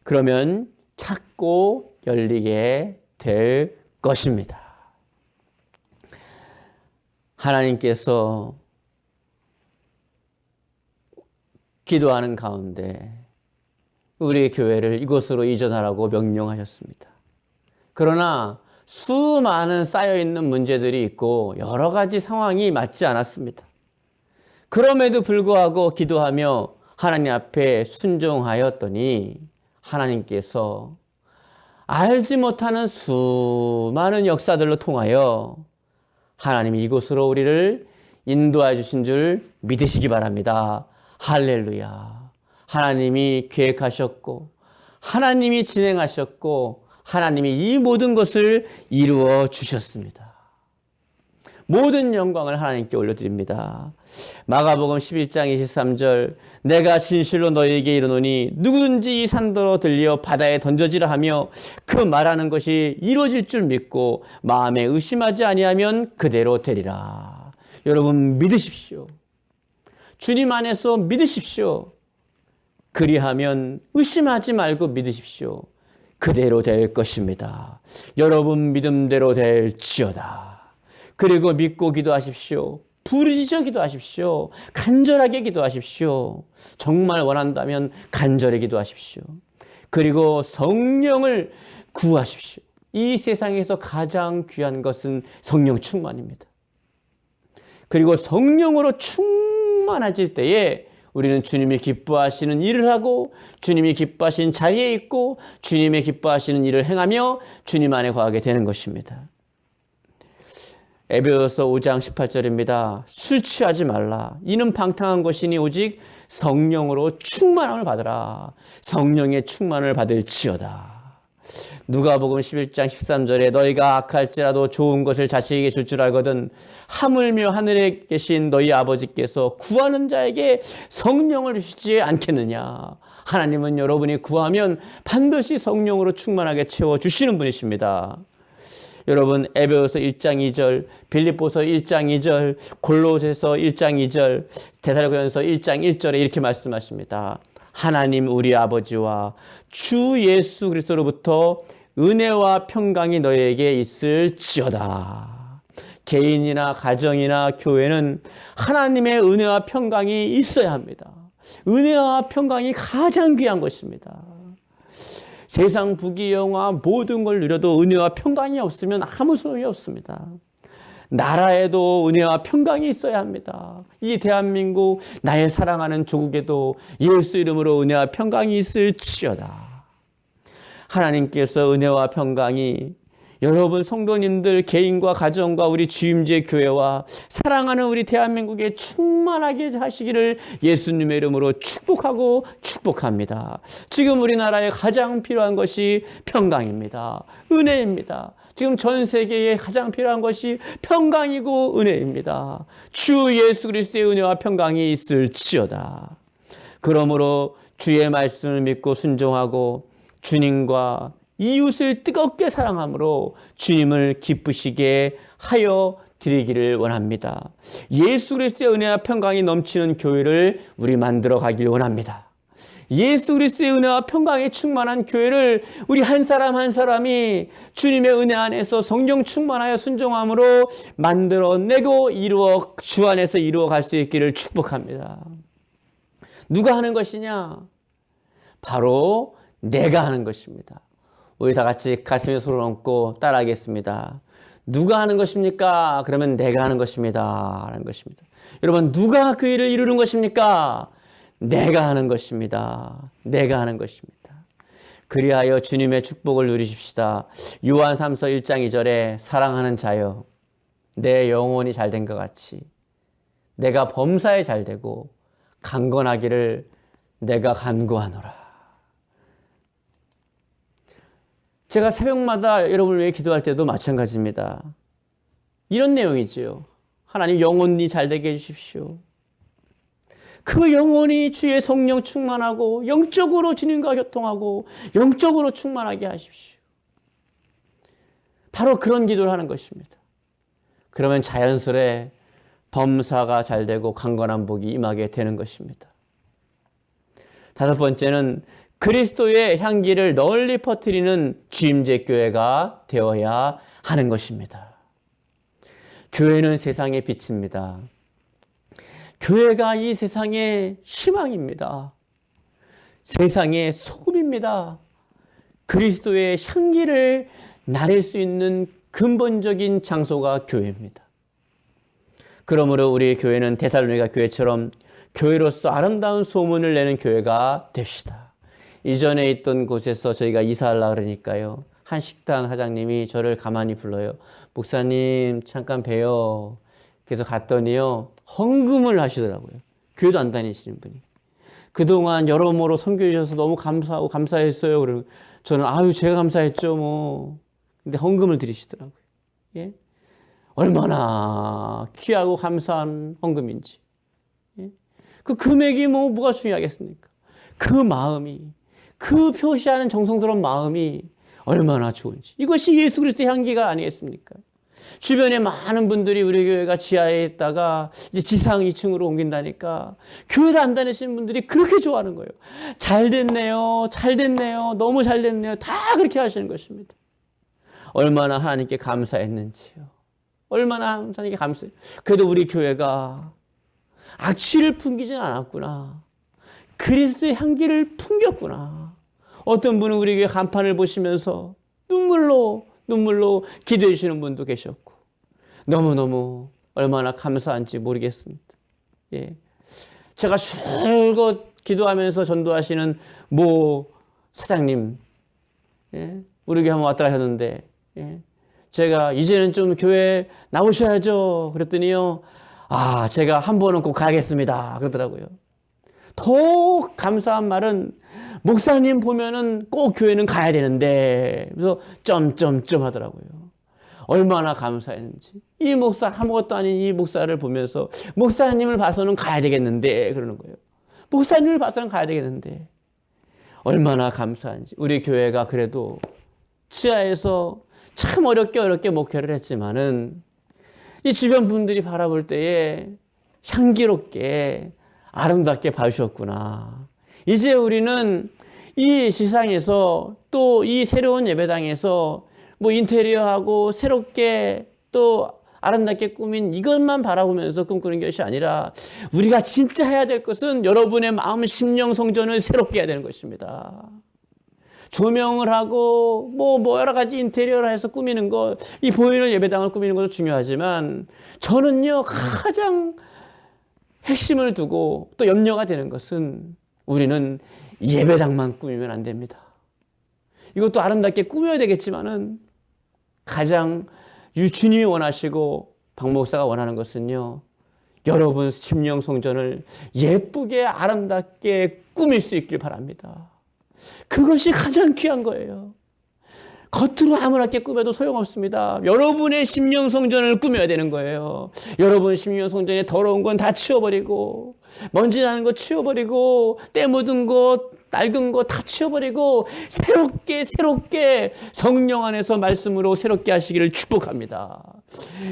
S4: 그러면 찾고 열리게 될 것입니다. 하나님께서 기도하는 가운데 우리 교회를 이곳으로 이전하라고 명령하셨습니다. 그러나 수많은 쌓여있는 문제들이 있고 여러 가지 상황이 맞지 않았습니다. 그럼에도 불구하고 기도하며 하나님 앞에 순종하였더니 하나님께서 알지 못하는 수많은 역사들로 통하여 하나님이 이곳으로 우리를 인도해 주신 줄 믿으시기 바랍니다. 할렐루야. 하나님이 계획하셨고 하나님이 진행하셨고 하나님이 이 모든 것을 이루어 주셨습니다. 모든 영광을 하나님께 올려드립니다. 마가복음 11장 23절 내가 진실로 너희에게 이르노니 누구든지 이 산더러 들려 바다에 던져지라 하며 그 말하는 것이 이루어질 줄 믿고 마음에 의심하지 아니하면 그대로 되리라. 여러분 믿으십시오. 주님 안에서 믿으십시오. 그리하면 의심하지 말고 믿으십시오. 그대로 될 것입니다. 여러분 믿음대로 될지어다. 그리고 믿고 기도하십시오. 부르짖어 기도하십시오. 간절하게 기도하십시오. 정말 원한다면 간절히 기도하십시오. 그리고 성령을 구하십시오. 이 세상에서 가장 귀한 것은 성령 충만입니다. 그리고 성령으로 충만해질 때에 우리는 주님이 기뻐하시는 일을 하고 주님이 기뻐하시는 자리에 있고 주님이 기뻐하시는 일을 행하며 주님 안에 거하게 되는 것입니다. 에베소서 5장 18절입니다. 술 취하지 말라. 이는 방탕한 것이니 오직 성령으로 충만함을 받으라. 성령의 충만을 받을지어다. 누가복음 11장 13절에 너희가 악할지라도 좋은 것을 자식에게 줄 줄 알거든 하물며 하늘에 계신 너희 아버지께서 구하는 자에게 성령을 주시지 않겠느냐. 하나님은 여러분이 구하면 반드시 성령으로 충만하게 채워주시는 분이십니다. 여러분 에베소서 1장 2절, 빌립보서 1장 2절, 골로새서 1장 2절, 데살로니가서 1장 1절에 이렇게 말씀하십니다. 하나님 우리 아버지와 주 예수 그리스도로부터 은혜와 평강이 너희에게 있을지어다. 개인이나 가정이나 교회는 하나님의 은혜와 평강이 있어야 합니다. 은혜와 평강이 가장 귀한 것입니다. 세상 부귀영화 모든 걸 누려도 은혜와 평강이 없으면 아무 소용이 없습니다. 나라에도 은혜와 평강이 있어야 합니다. 이 대한민국 나의 사랑하는 조국에도 예수 이름으로 은혜와 평강이 있을지어다. 하나님께서 은혜와 평강이 여러분 성도님들 개인과 가정과 우리 주임제 교회와 사랑하는 우리 대한민국에 충만하게 하시기를 예수님의 이름으로 축복하고 축복합니다. 지금 우리나라에 가장 필요한 것이 평강입니다. 은혜입니다. 지금 전 세계에 가장 필요한 것이 평강이고 은혜입니다. 주 예수 그리스도의 은혜와 평강이 있을지어다. 그러므로 주의 말씀을 믿고 순종하고 주님과 이웃을 뜨겁게 사랑함으로 주님을 기쁘시게 하여 드리기를 원합니다. 예수 그리스도의 은혜와 평강이 넘치는 교회를 우리 만들어 가기를 원합니다. 예수 그리스도의 은혜와 평강에 충만한 교회를 우리 한 사람 한 사람이 주님의 은혜 안에서 성령 충만하여 순종함으로 만들어내고 주 안에서 이루어 갈 수 있기를 축복합니다. 누가 하는 것이냐? 바로 내가 하는 것입니다. 우리 다 같이 가슴에 손을 얹고 따라하겠습니다. 누가 하는 것입니까? 그러면 내가 하는 것입니다. 라는 것입니다. 여러분, 누가 그 일을 이루는 것입니까? 내가 하는 것입니다. 내가 하는 것입니다. 그리하여 주님의 축복을 누리십시다. 요한 3서 1장 2절에 사랑하는 자여, 내 영혼이 잘된 것 같이 내가 범사에 잘되고 강건하기를 내가 간구하노라. 제가 새벽마다 여러분을 위해 기도할 때도 마찬가지입니다. 이런 내용이지요. 하나님 영혼이 잘되게 해주십시오. 그 영혼이 주의 성령 충만하고 영적으로 주님과 교통하고 영적으로 충만하게 하십시오. 바로 그런 기도를 하는 것입니다. 그러면 자연스레 범사가 잘되고 강건한 복이 임하게 되는 것입니다. 다섯 번째는 그리스도의 향기를 널리 퍼뜨리는 주임제 교회가 되어야 하는 것입니다. 교회는 세상의 빛입니다. 교회가 이 세상의 희망입니다. 세상의 소금입니다. 그리스도의 향기를 나랠 수 있는 근본적인 장소가 교회입니다. 그러므로 우리 교회는 데살로니가 교회처럼 교회로서 아름다운 소문을 내는 교회가 됩시다. 이전에 있던 곳에서 저희가 이사하려고 그러니까요. 한 식당 사장님이 저를 가만히 불러요. 목사님 잠깐 봬요. 그래서 갔더니요. 헌금을 하시더라고요. 교회도 안 다니시는 분이. 그동안 여러모로 섬겨주셔서 너무 감사하고 감사했어요. 그러고 저는 아유 제가 감사했죠 뭐. 근데 헌금을 드리시더라고요. 예? 얼마나 귀하고 감사한 헌금인지. 예? 그 금액이 뭐가 중요하겠습니까? 그 마음이, 그 표시하는 정성스러운 마음이 얼마나 좋은지. 이것이 예수 그리스도의 향기가 아니겠습니까? 주변에 많은 분들이 우리 교회가 지하에 있다가 이제 지상 2층으로 옮긴다니까 교회도 안 다니시는 분들이 그렇게 좋아하는 거예요. 잘 됐네요. 잘 됐네요. 너무 잘 됐네요. 다 그렇게 하시는 것입니다. 얼마나 하나님께 감사했는지요. 얼마나 하나님께 감사해요. 그래도 우리 교회가 악취를 풍기진 않았구나. 그리스도의 향기를 풍겼구나. 어떤 분은 우리 교회 간판을 보시면서 눈물로 기도해 주시는 분도 계셨고 너무너무 얼마나 감사한지 모르겠습니다. 예. 제가 줄곧 기도하면서 전도하시는 모 사장님, 예. 우리 교회 한번 왔다 가셨는데 예. 제가 이제는 좀 교회 나오셔야죠. 그랬더니요. 아, 제가 한 번은 꼭 가야겠습니다. 그러더라고요. 더 감사한 말은 목사님 보면은 꼭 교회는 가야 되는데 그래서 점점점 하더라고요. 얼마나 감사했는지. 이 목사 아무것도 아닌 이 목사를 보면서 목사님을 봐서는 가야 되겠는데 그러는 거예요. 목사님을 봐서는 가야 되겠는데 얼마나 감사한지. 우리 교회가 그래도 치아에서 참 어렵게 목회를 했지만은 이 주변 분들이 바라볼 때에 향기롭게 아름답게 봐주셨구나. 이제 우리는 이 세상에서 또 이 새로운 예배당에서 뭐 인테리어하고 새롭게 또 아름답게 꾸민 이것만 바라보면서 꿈꾸는 것이 아니라 우리가 진짜 해야 될 것은 여러분의 마음 심령 성전을 새롭게 해야 되는 것입니다. 조명을 하고 뭐 여러 가지 인테리어를 해서 꾸미는 것, 이 보이는 예배당을 꾸미는 것도 중요하지만 저는요 가장 핵심을 두고 또 염려가 되는 것은 우리는 예배당만 꾸미면 안 됩니다. 이것도 아름답게 꾸며야 되겠지만은 가장 주님이 원하시고 박 목사가 원하는 것은요. 여러분 심령 성전을 예쁘게 아름답게 꾸밀 수 있길 바랍니다. 그것이 가장 귀한 거예요. 겉으로 아무렇게 꾸며도 소용없습니다. 여러분의 심령 성전을 꾸며야 되는 거예요. 여러분 심령 성전에 더러운 건 다 치워버리고 먼지 나는 거 치워버리고 때 묻은 것 낡은 거 다 치워버리고 새롭게 성령 안에서 말씀으로 새롭게 하시기를 축복합니다.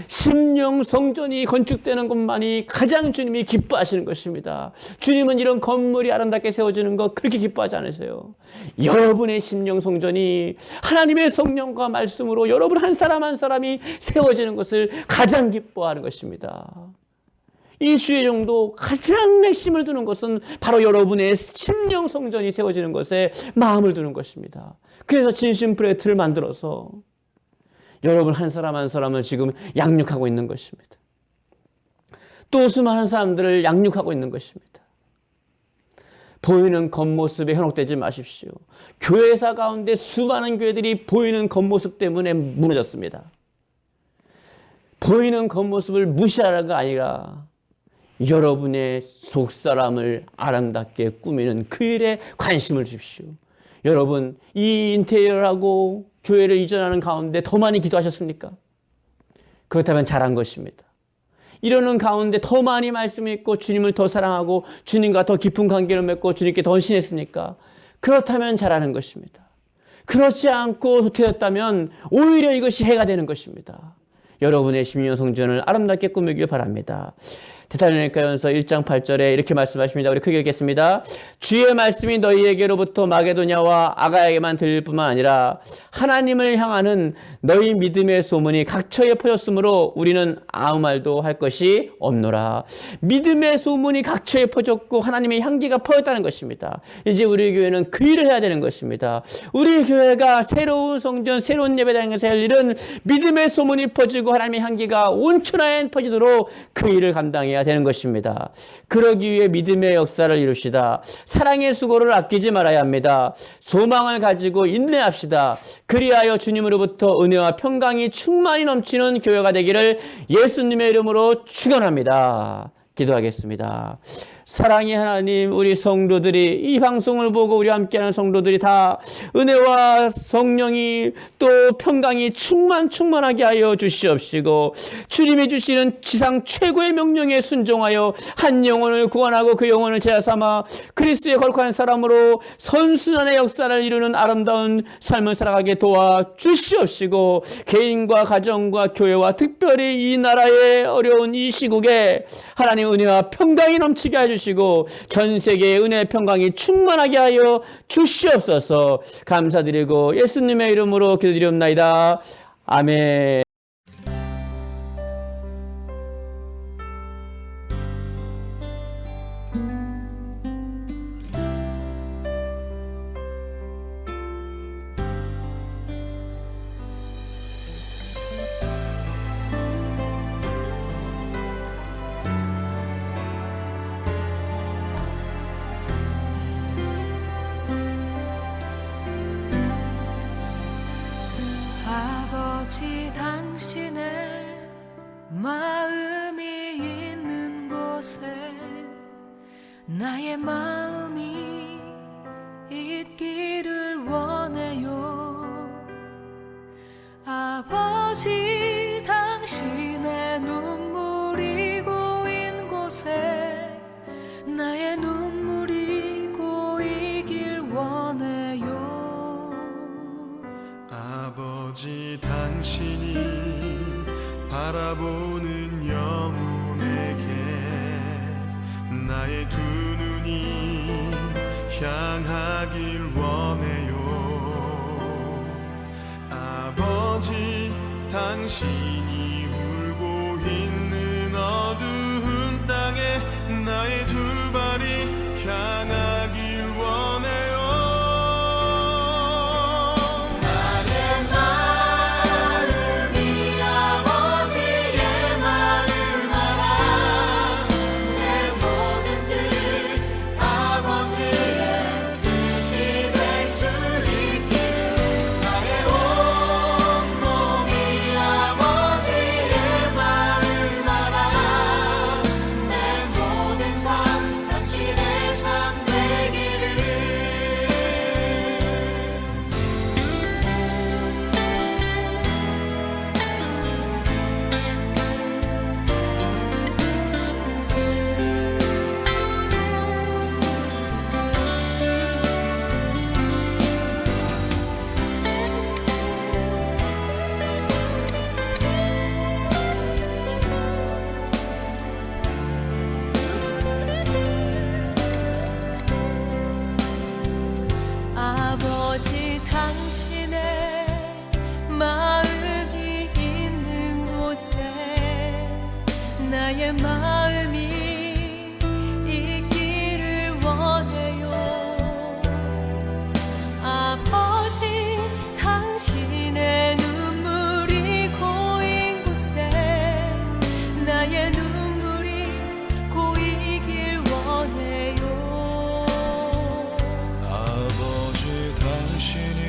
S4: 심령 성전이 건축되는 것만이 가장 주님이 기뻐하시는 것입니다. 주님은 이런 건물이 아름답게 세워지는 거 그렇게 기뻐하지 않으세요. 여러분의 심령 성전이 하나님의 성령과 말씀으로 여러분 한 사람 한 사람이 세워지는 것을 가장 기뻐하는 것입니다. 이 주의 종도 가장 핵심을 두는 것은 바로 여러분의 심령 성전이 세워지는 것에 마음을 두는 것입니다. 그래서 진심 프레트를 만들어서 여러분 한 사람 한 사람을 지금 양육하고 있는 것입니다. 또 수많은 사람들을 양육하고 있는 것입니다. 보이는 겉모습에 현혹되지 마십시오. 교회사 가운데 수많은 교회들이 보이는 겉모습 때문에 무너졌습니다. 보이는 겉모습을 무시하라가 아니라 여러분의 속사람을 아름답게 꾸미는 그 일에 관심을 주십시오. 여러분, 이 인테리어라고 교회를 이전하는 가운데 더 많이 기도하셨습니까? 그렇다면 잘한 것입니다. 이러는 가운데 더 많이 말씀이 있고 주님을 더 사랑하고 주님과 더 깊은 관계를 맺고 주님께 더 헌신했습니까? 그렇다면 잘하는 것입니다. 그렇지 않고 되었다면 오히려 이것이 해가 되는 것입니다. 여러분의 심령 성전을 아름답게 꾸미길 바랍니다. 데살로니가전서 1장 8절에 이렇게 말씀하십니다. 우리 크게 읽겠습니다. 주의 말씀이 너희에게로부터 마게도냐와 아가야에게만 들릴 뿐만 아니라 하나님을 향하는 너희 믿음의 소문이 각처에 퍼졌으므로 우리는 아무 말도 할 것이 없노라. 믿음의 소문이 각처에 퍼졌고 하나님의 향기가 퍼졌다는 것입니다. 이제 우리 교회는 그 일을 해야 되는 것입니다. 우리 교회가 새로운 성전, 새로운 예배당에서 할 일은 믿음의 소문이 퍼지고 하나님의 향기가 온 천하에 퍼지도록 그 일을 감당해야 되는 것입니다. 그러기 위해 믿음의 역사를 이룹시다. 사랑의 수고를 아끼지 말아야 합니다. 소망을 가지고 인내합시다. 그리하여 주님으로부터 은혜와 평강이 충만히 넘치는 교회가 되기를 예수님의 이름으로 축원합니다. 기도하겠습니다. 사랑의 하나님, 우리 성도들이 이 방송을 보고 우리 함께하는 성도들이 다 은혜와 성령이 또 평강이 충만하게 하여 주시옵시고 주님이 주시는 지상 최고의 명령에 순종하여 한 영혼을 구원하고 그 영혼을 제자 삼아 그리스도의 거룩한 사람으로 선순환의 역사를 이루는 아름다운 삶을 살아가게 도와 주시옵시고 개인과 가정과 교회와 특별히 이 나라의 어려운 이 시국에 하나님 은혜와 평강이 넘치게 해주시고 전 세계의 은혜 평강이 충만하게 하여 주시옵소서. 감사드리고 예수님의 이름으로 기도드리옵나이다. 아멘.
S2: 아버지 당신의 마음이 있는 곳에 나의 마음이 있기를 원해요. 아버지 당신의 눈물이 고인 곳에 나의 눈물이 고이길 원해요.
S1: 아버지 당신이 바라보는 영혼에게 나의 두 눈이 향하길 원해요. 아버지 당신이 울고 있는 어두운 땅에 나의 두 발이 향하길 원해요.
S2: 아버지의 마음이 있기를 원해요. 아버지, 당신의 눈물이 고인 곳에 나의 눈물이 고이길 원해요.
S1: 아버지, 당신이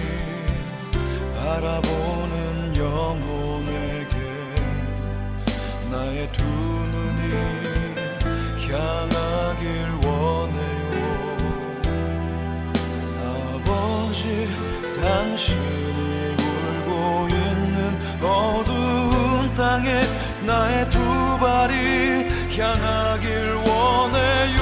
S1: 바라보는 영혼에게 나의 두 눈이 향하길 원해요. 아버지, 당신이 울고 있는 어두운 땅에 나의 두 발이 향하길 원해요.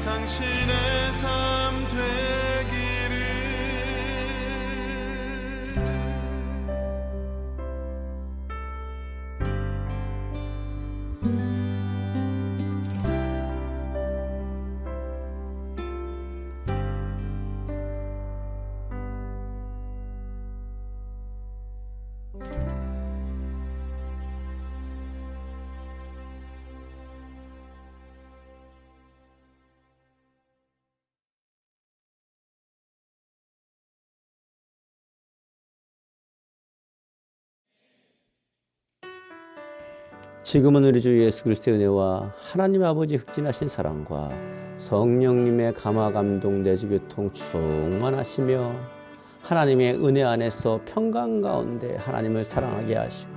S1: 당신의 삶 되기를.
S4: 지금은 우리 주 예수 그리스도의 은혜와 하나님 아버지 흑진하신 사랑과 성령님의 감화 감동 내주 교통 충만하시며 하나님의 은혜 안에서 평강 가운데 하나님을 사랑하게 하시고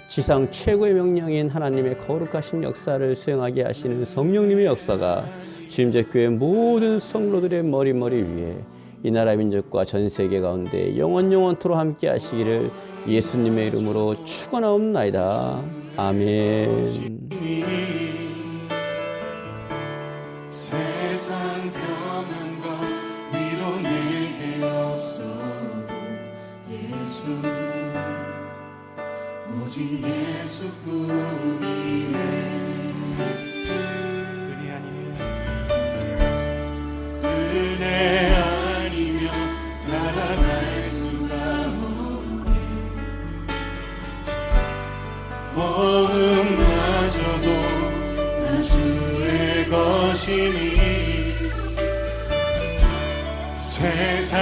S4: 지상 최고의 명령인 하나님의 거룩하신 역사를 수행하게 하시는 성령님의 역사가 주임제교회 모든 성도들의 머리 위에 이 나라 민족과 전 세계 가운데 영원토록 함께 하시기를 예수님의 이름으로 축원하옵나이다. 아멘.
S1: 세상 평안과 위로 내게 없어도 예수, 오직 예수뿐이네. 은혜 아니면 살아갈 수가 없네. 복음마저도 우주의 것이니 세상